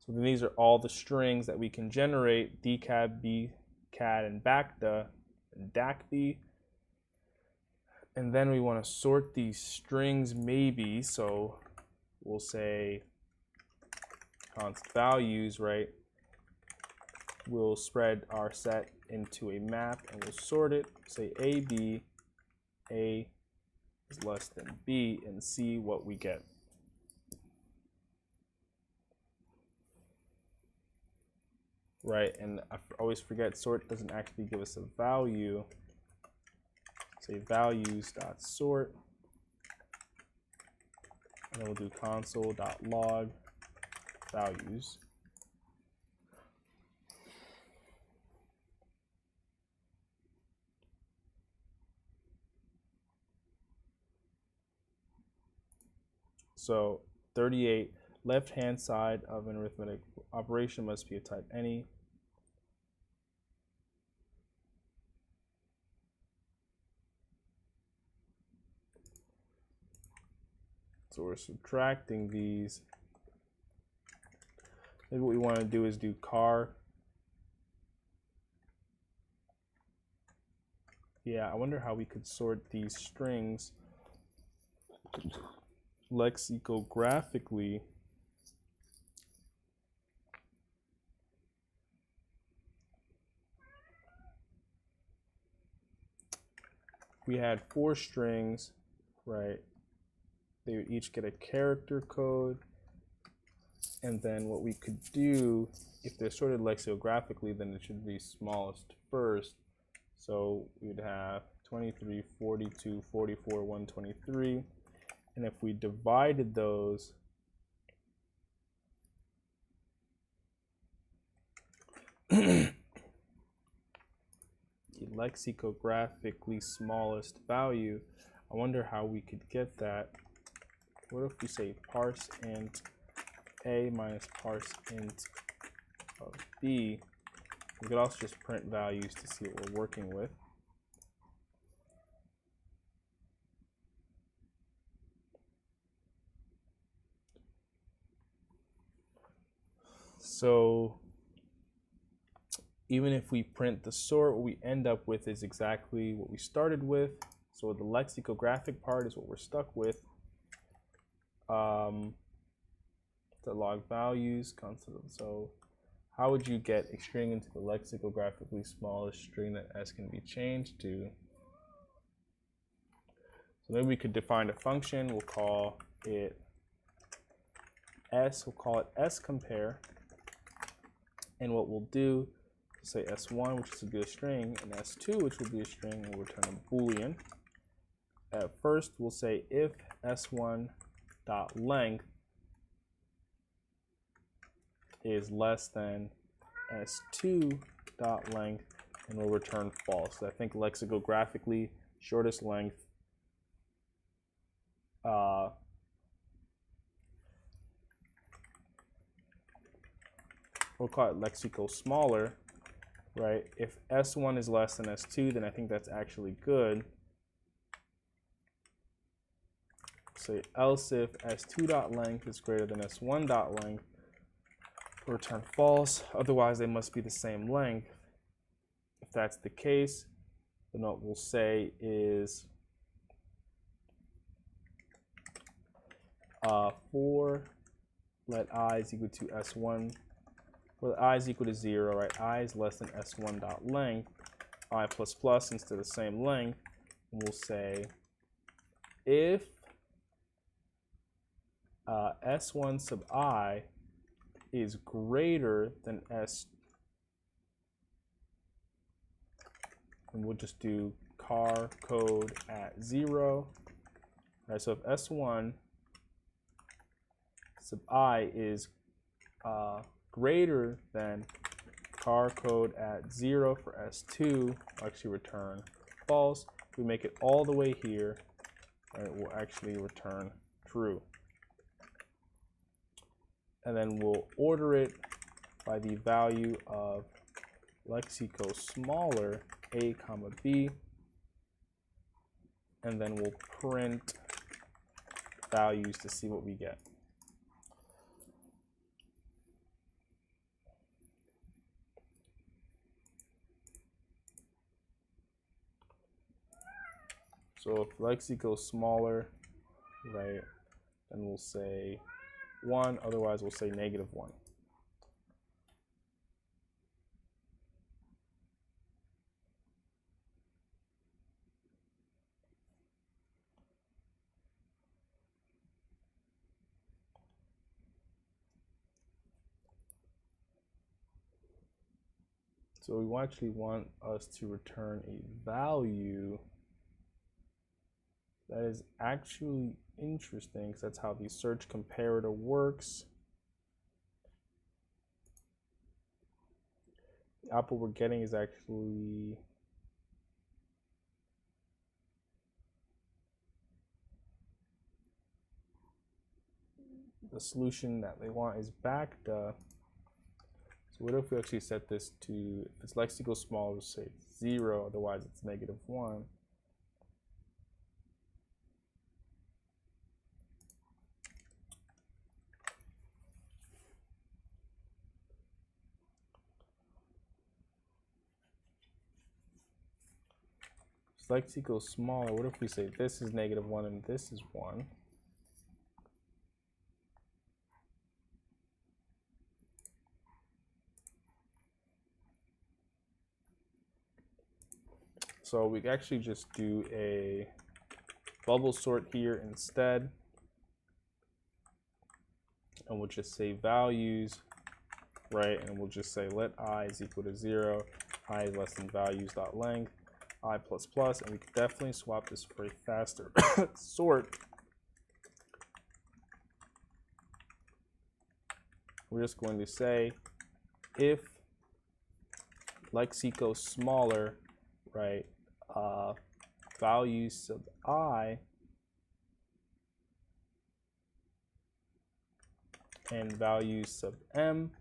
So then these are all the strings that we can generate: dcab, bcad, and bacda, and dacb. And then we want to sort these strings maybe. So we'll say const values, right? We'll spread our set into a map and we'll sort it. Say AB, A is less than B, and see what we get. Right, and I always forget sort doesn't actually give us a value. Say values.sort, and then we'll do console.log values. So 38, left-hand side of an arithmetic operation must be of type any. So we're subtracting these. Maybe what we want to do is do car. Yeah, I wonder how we could sort these strings lexicographically. We had 4 strings, right? They would each get a character code. And then what we could do, if they're sorted lexicographically, then it should be smallest first. So we'd have 23, 42, 44, 123. And if we divided those, the lexicographically smallest value, I wonder how we could get that. What if we say parse int a minus parse int of b? We could also just print values to see what we're working with. So even if we print the sort, what we end up with is exactly what we started with. So the lexicographic part is what we're stuck with. The log values constant. So how would you get a string into the lexicographically smallest string that s can be changed to? So maybe we could define a function. We'll call it s. We'll call it sCompare. And what we'll do, say s1, which is to be a string, and s2, which will be a string, and we'll return a Boolean. At first, we'll say if s1.length is less than s2.length, and we'll return false. So I think lexicographically, shortest length we'll call it lexico smaller, right? If s1 is less than s2, then I think that's actually good. Say else if s2.length is greater than s1.length, return false. Otherwise, they must be the same length. If that's the case, then what we'll say is for let I is equal to s1. For I is equal to 0, right? I is less than s1.length. I plus plus instead of the same length. And we'll say if s1 sub I is greater than s, and we'll just do car code at 0. All right, so if s1 sub I is greater than car code at 0 for s2, we'll actually return false. If we make it all the way here, right, we'll actually return true. And then we'll order it by the value of lexico smaller a comma b, and then we'll print values to see what we get. So if lexico smaller, right, then we'll say 1, otherwise we'll say -1. So we actually want us to return a value that is actually interesting, because that's how the search comparator works. The output we're getting is actually the solution that they want is backed. So what if we actually set this to, if it's lexico small, we'll say 0, otherwise it's -1. lexico smaller, what if we say this is -1 and this is 1? So we actually just do a bubble sort here instead. And we'll just say values, right? And we'll just say let I is equal to 0, I is less than values dot length, I plus plus, and we could definitely swap this for a faster sort. We're just going to say if lexico smaller, right, values sub I and values sub m,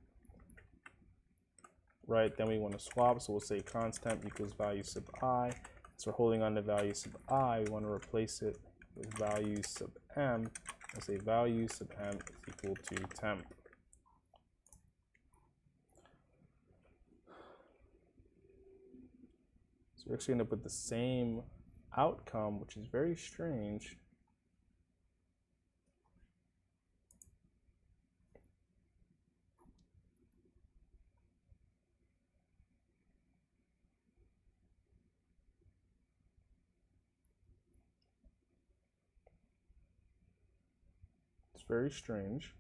right, then we want to swap, so we'll say constant equals value sub I. So we're holding on to value sub I, we want to replace it with value sub m. We'll say value sub m is equal to temp. So we're actually end up with the same outcome, which is very strange. It's very strange.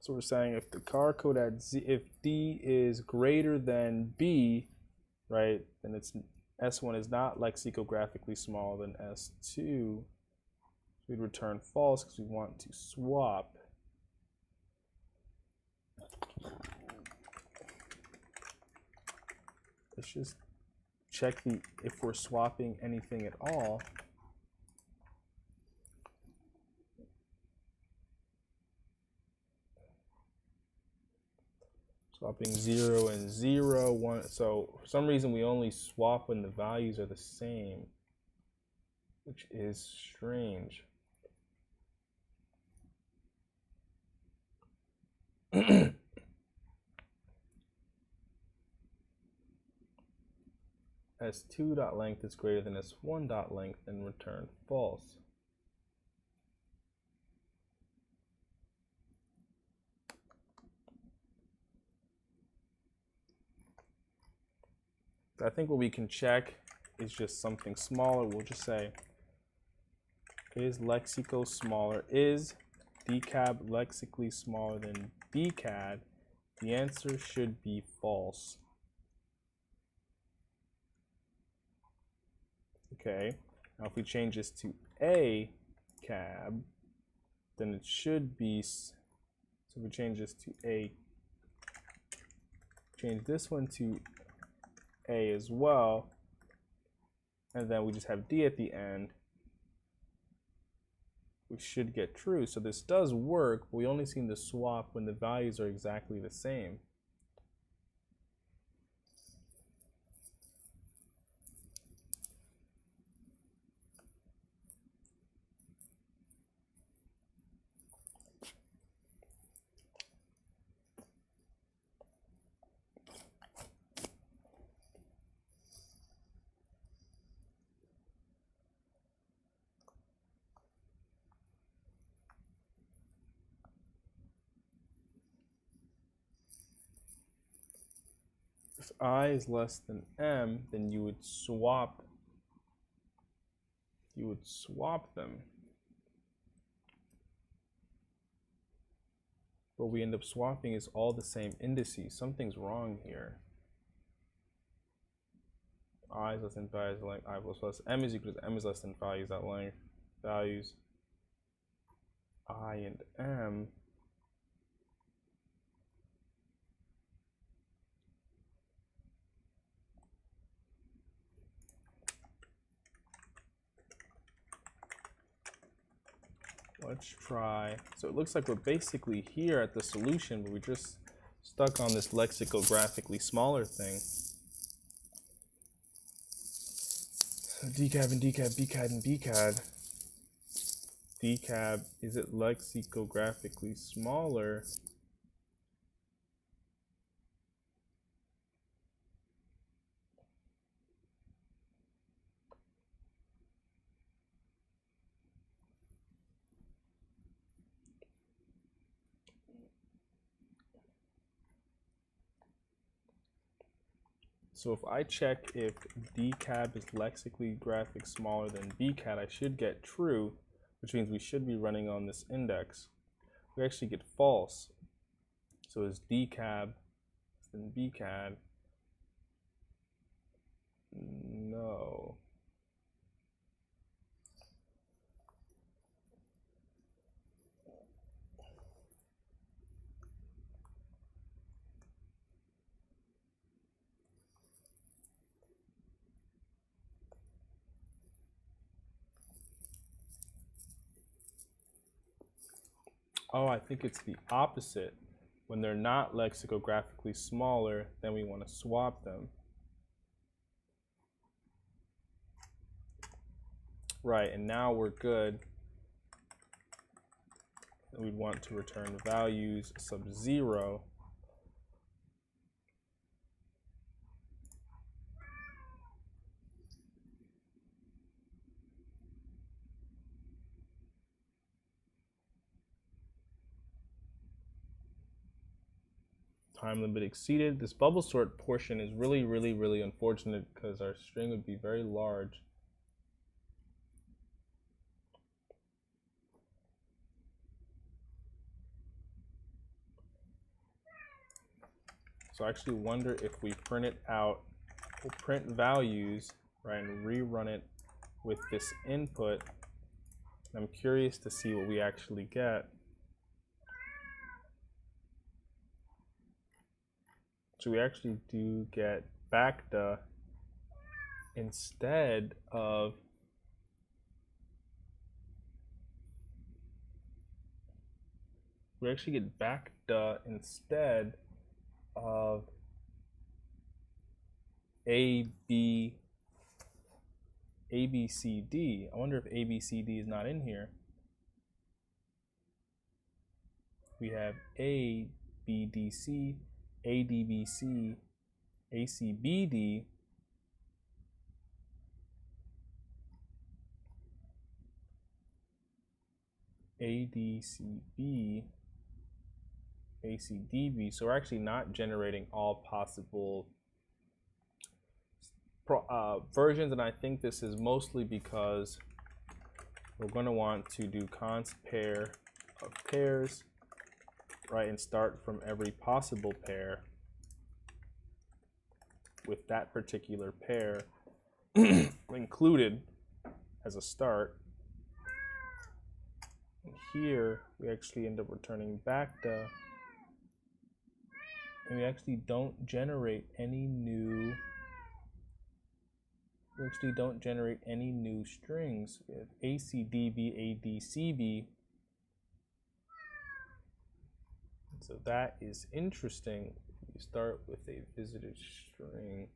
So we're saying if the car code at Z, if D is greater than B, right, then it's S1 is not lexicographically smaller than S2. We'd return false because we want to swap. Let's just check if we're swapping anything at all. Swapping 0 and 0, 1. So for some reason we only swap when the values are the same, which is strange. S2.length is greater than S1.length and return false. I think what we can check is just something smaller. We'll just say, is lexico smaller? Is dcab lexically smaller than bcad? The answer should be false. Okay, now if we change this to a cab, then it should be, so if we change this to a, change this one to a as well, and then we just have D at the end, we should get true. So this does work, but we only seem to swap when the values are exactly the same. If I is less than m, then you would swap them. What we end up swapping is all the same indices. Something's wrong here. I is less than values at length, I plus m is equal to m is less than values at length, values I and m. Let's try. So it looks like we're basically here at the solution, but we just stuck on this lexicographically smaller thing. Decab and decab, bcad and bcad. Decab, is it lexicographically smaller? So if I check if decab is lexically graphic smaller than bcad, I should get true, which means we should be running on this index. We actually get false. So is decab than bcad? No. Oh, I think it's the opposite. When they're not lexicographically smaller, then we want to swap them. Right, and now we're good. We'd want to return values sub 0. Time limit exceeded. This bubble sort portion is really unfortunate because our string would be very large. So I actually wonder if we print it out, we'll print values, right, and rerun it with this input. I'm curious to see what we actually get. So we actually do get bacta instead of of ABCD. I wonder if ABCD is not in here. We have ABDC, ADBC, ACBD, ADCB, ACDB. So we're actually not generating all possible versions, and I think this is mostly because we're going to want to do const pair of pairs, right, and start from every possible pair with that particular pair included as a start. And here we actually end up returning bacta, and we actually don't generate any new strings. We have ACDB, ADCB. So that is interesting. We start with a visited string.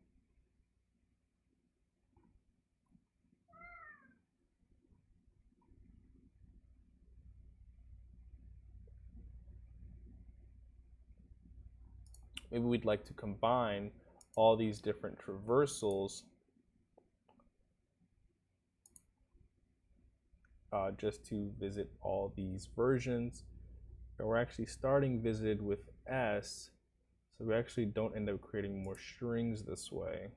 Maybe we'd like to combine all these different traversals just to visit all these versions. And we're actually starting visited with S, so we actually don't end up creating more strings this way.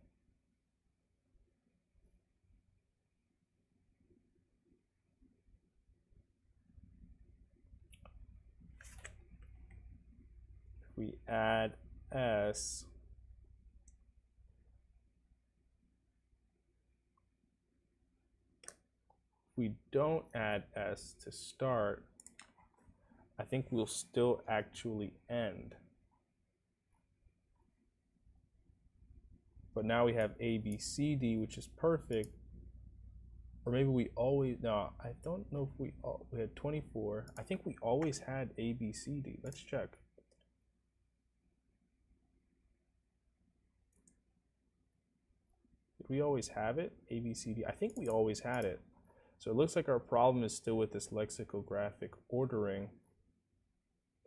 If we add S, if we don't add S to start, I think we'll still actually end. But now we have ABCD, which is perfect. Or maybe we always, no, I don't know if we had 24. I think we always had ABCD. Let's check. we always have it? A, B, C, D. I think we always had it. So it looks like our problem is still with this lexicographic ordering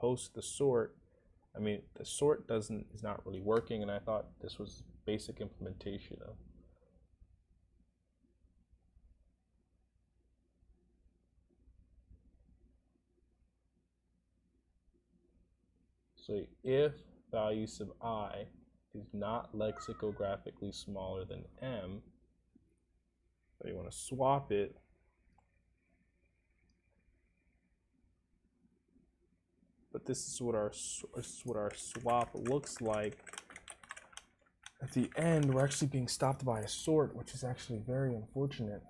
post the sort. I mean, the sort is not really working, and I thought this was basic implementation of. So if value sub I is not lexicographically smaller than M, so you want to swap it, but this is what our swap looks like. At the end, we're actually being stopped by a sort, which is actually very unfortunate.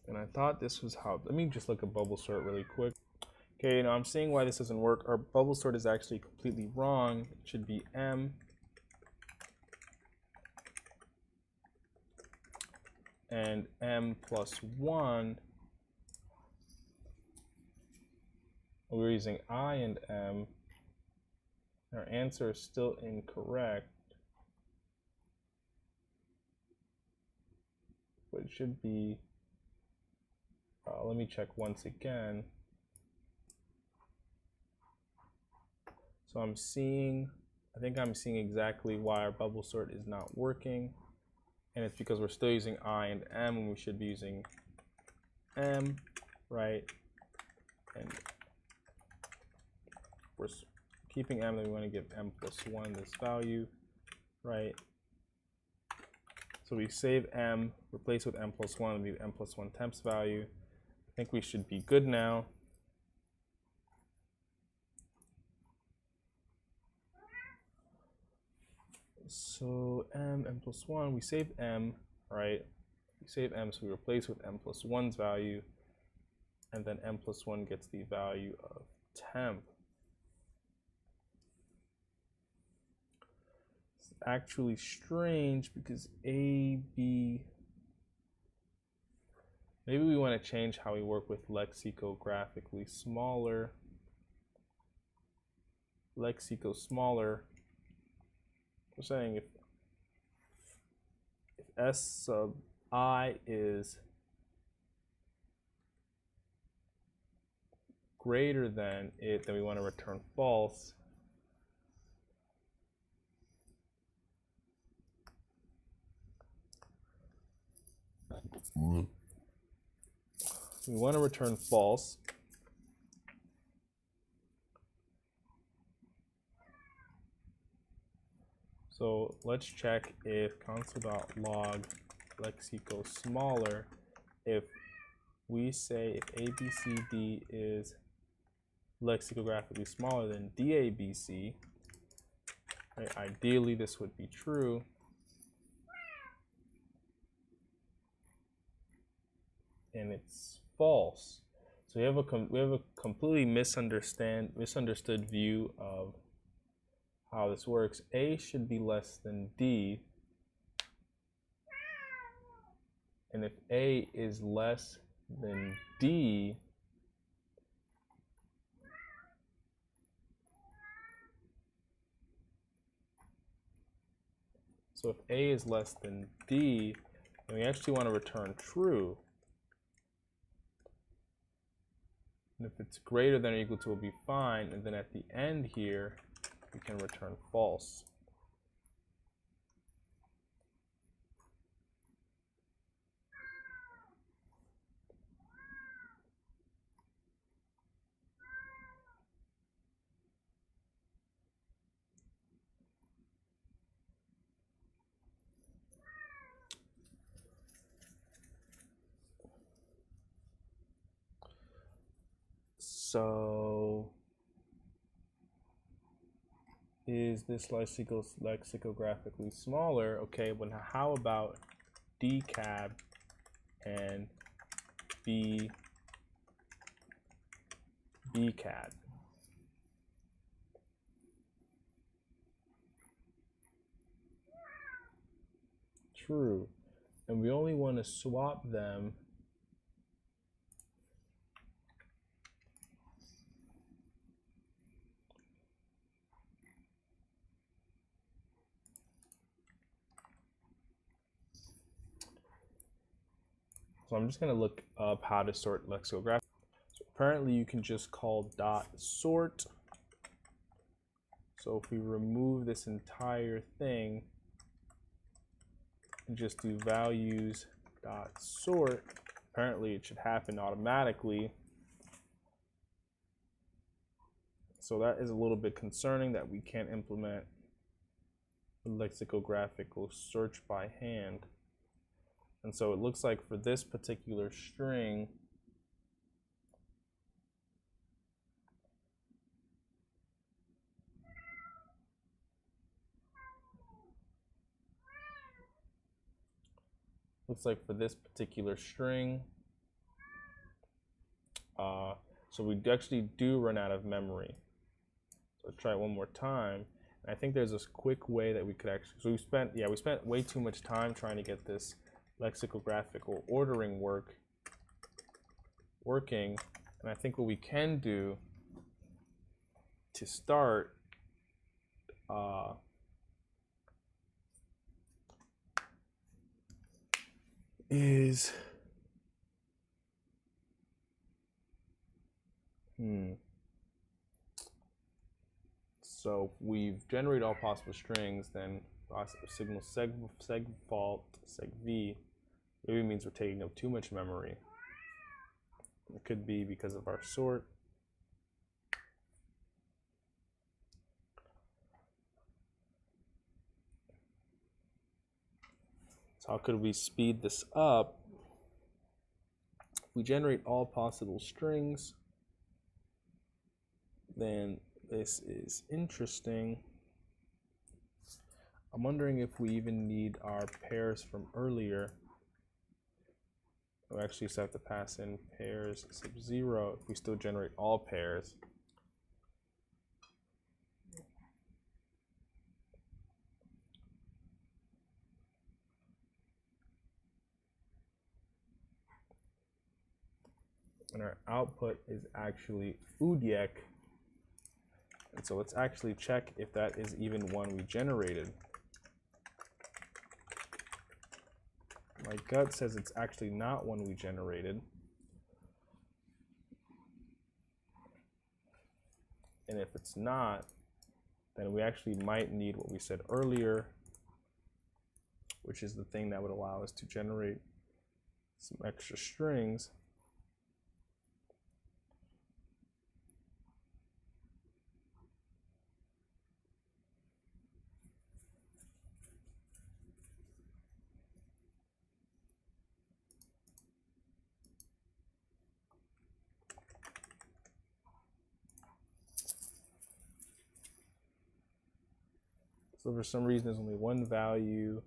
And I thought this was how, let me just look at bubble sort really quick. Okay, now I'm seeing why this doesn't work. Our bubble sort is actually completely wrong. It should be M and M plus 1. We're using I and M. Our answer is still incorrect. But it should be, let me check once again. So I'm seeing, I think I'm seeing exactly why our bubble sort is not working. And it's because we're still using I and M when we should be using M, right? And we're keeping M, then we want to give M plus 1 this value, right? So we save M, replace with M plus 1, and leave M plus 1 temps value. I think we should be good now. So M plus 1, we save M, right? We save M, so we replace with M plus 1's value, and then M plus 1 gets the value of temp. It's actually strange because A, B, maybe we want to change how we work with lexicographically smaller. Lexico smaller. We're saying if S sub I is greater than it, then we want to return false. We want to return false. So let's check if console.log lexico smaller, if we say if ABCD is lexicographically smaller than DABC, right? Ideally this would be true. And it's false. So we have a completely misunderstood view of how this works. A should be less than D, and if A is less than D, so if A is less than D, then we actually want to return true. And if it's greater than or equal to, will be fine, and then at the end here, we can return false. So is this lexicographically smaller? Okay, well now how about D cab and B cab? true. And we only want to swap them So I'm just going to look up how to sort lexicograph. So apparently you can just call dot sort. So if we remove this entire thing and just do values dot sort, apparently it should happen automatically. So that is a little bit concerning that we can't implement the lexicographical search by hand. And so it looks like for this particular string, so we actually do run out of memory. So let's try it one more time. And I think there's this quick way that we could actually, so we spent way too much time trying to get this lexicographical ordering working. And I think what we can do to start is so we've generated all possible strings, then signal seg fault seg v maybe means we're taking up too much memory. It could be because of our sort. So how could we speed this up? If we generate all possible strings, then this is interesting. I'm wondering if we even need our pairs from earlier. We actually just have to pass in pairs sub 0 if we still generate all pairs. And our output is actually udiek. And so let's actually check if that is even one we generated. My gut says it's actually not one we generated. And if it's not, then we actually might need what we said earlier, which is the thing that would allow us to generate some extra strings. So for some reason, there's only one value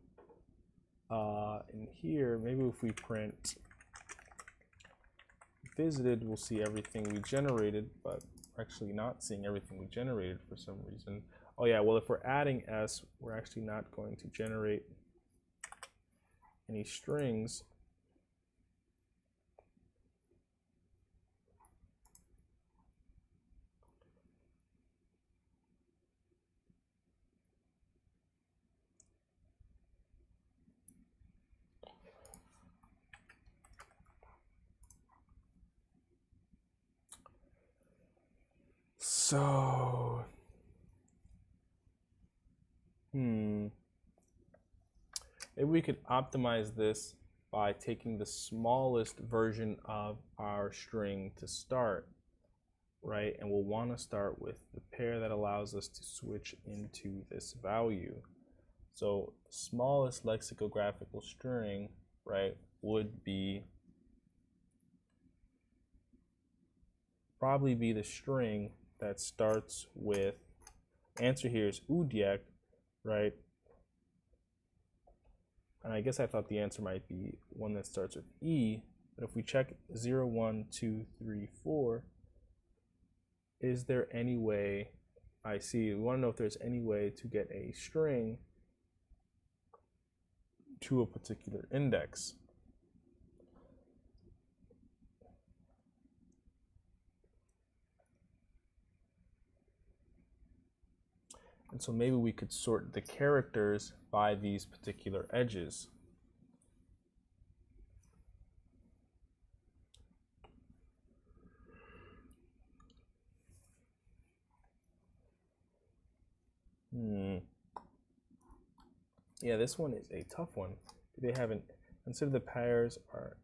in here. Maybe if we print visited, we'll see everything we generated, but we're actually not seeing everything we generated for some reason. Oh yeah, well, if we're adding s, we're actually not going to generate any strings. So, maybe we could optimize this by taking the smallest version of our string to start, right? And we'll want to start with the pair that allows us to switch into this value. So smallest lexicographical string, right, would be probably be the string that starts with, answer here is udiek, right? And I guess I thought the answer might be one that starts with E, but if we check 0, 1, 2, 3, 4, is there any way, we want to know if there's any way to get a string to a particular index. And so maybe we could sort the characters by these particular edges. Yeah, this one is a tough one. They haven't considered the pairs are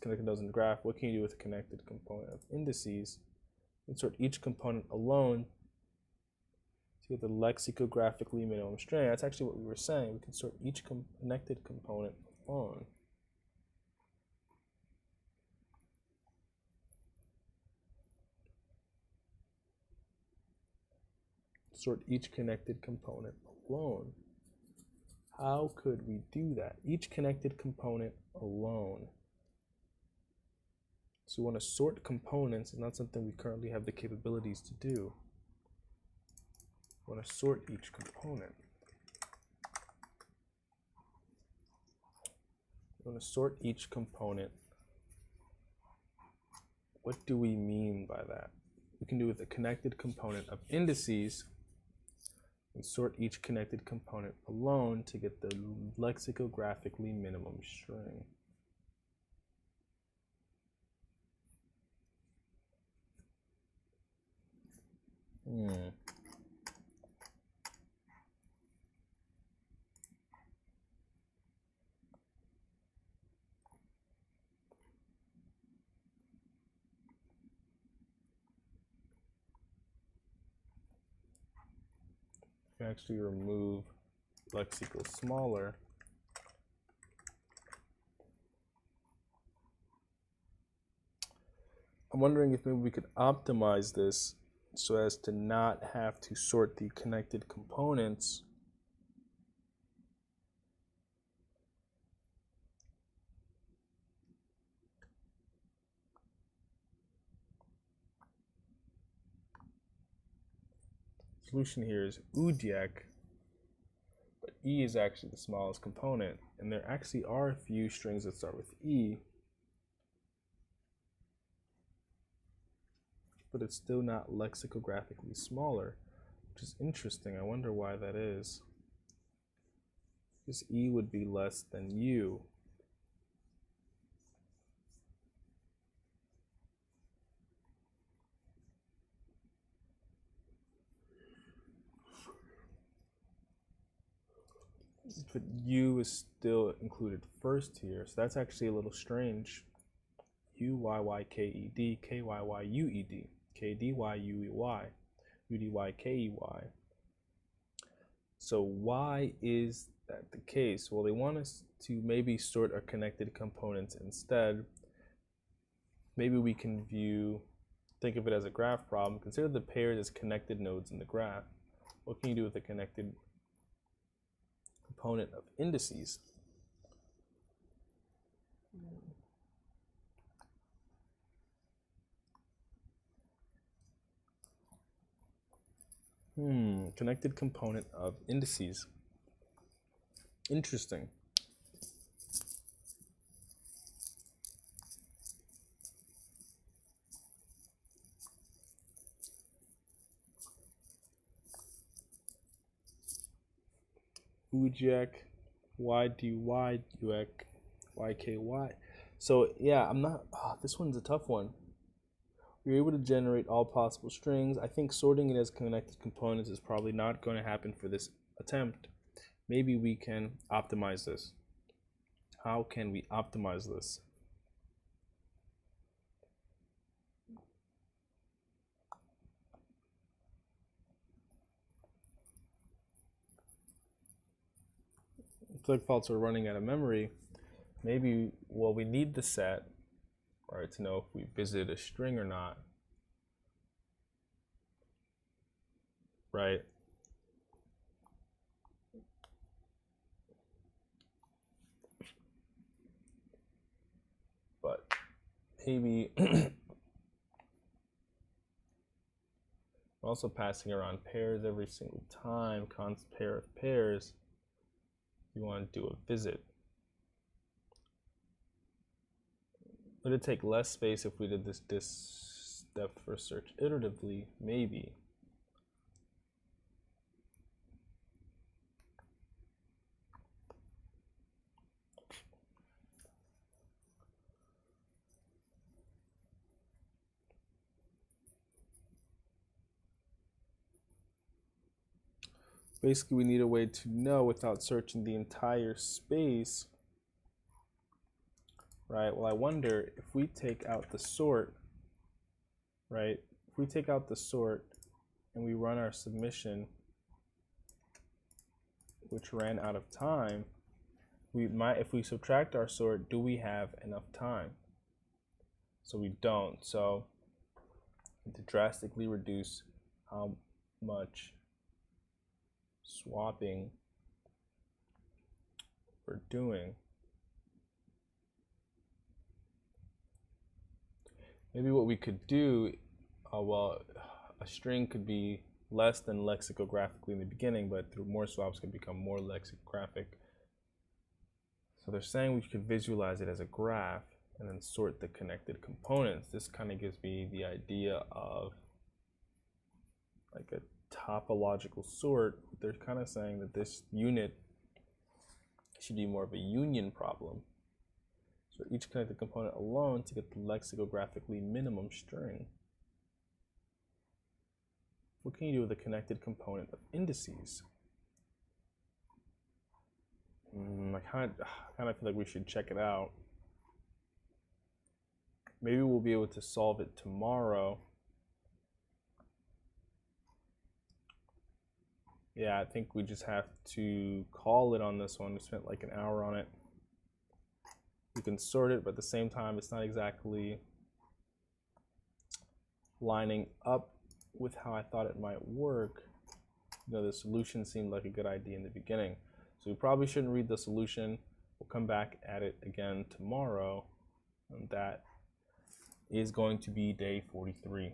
connected nodes in the graph. What can you do with a connected component of indices? You can sort each component alone to get the lexicographically minimum string. That's actually what we were saying. We can sort each connected component alone. Sort each connected component alone. How could we do that? Each connected component alone. So we want to sort components. It's not something we currently have the capabilities to do. We want to sort each component. We want to sort each component. What do we mean by that? We can do with a connected component of indices and sort each connected component alone to get the lexicographically minimum string. You can actually remove lex equals smaller. I'm wondering if maybe we could optimize this so as to not have to sort the connected components solution here is udiak, but E is actually the smallest component, and there actually are a few strings that start with E, but it's still not lexicographically smaller, which is interesting. I wonder why that is. Because E would be less than U. But U is still included first here, so that's actually a little strange. U, Y, Y, K, E, D, K, Y, Y, U, E, D, K, D, Y, U, E, Y, U, D, Y, K, E, Y. So why is that the case? Well, they want us to maybe sort our connected components instead. Maybe we can think of it as a graph problem. Consider the pairs as connected nodes in the graph. What can you do with a connected component of indices? Connected component of indices. Interesting. Ujack, YDY, UX, YKY. So yeah, this one's a tough one. We're able to generate all possible strings. I think sorting it as connected components is probably not going to happen for this attempt. Maybe we can optimize this. How can we optimize this? Click faults are running out of memory. Maybe, well, we need the set, right, to know if we visited a string or not, right? But maybe also passing around pairs every single time, const pair of pairs. You want to do a visit. Would it take less space if we did this depth first search iteratively? Maybe. Basically, we need a way to know without searching the entire space, right? Well, I wonder if we take out the sort, right? If we take out the sort and we run our submission, which ran out of time, we might, if we subtract our sort, do we have enough time? So we don't. So to drastically reduce how much swapping we're doing, maybe what we could do, well, a string could be less than lexicographically in the beginning, but through more swaps can become more lexicographic. So they're saying we could visualize it as a graph and then sort the connected components. This kind of gives me the idea of like a topological sort. They're kind of saying that this unit should be more of a union problem. So each connected component alone to get the lexicographically minimum string. What can you do with a connected component of indices? I kind of feel like we should check it out. Maybe we'll be able to solve it tomorrow. Yeah, I think we just have to call it on this one. We spent like an hour on it. We can sort it, but at the same time, it's not exactly lining up with how I thought it might work. You know, the solution seemed like a good idea in the beginning. So we probably shouldn't read the solution. We'll come back at it again tomorrow, and that is going to be day 43.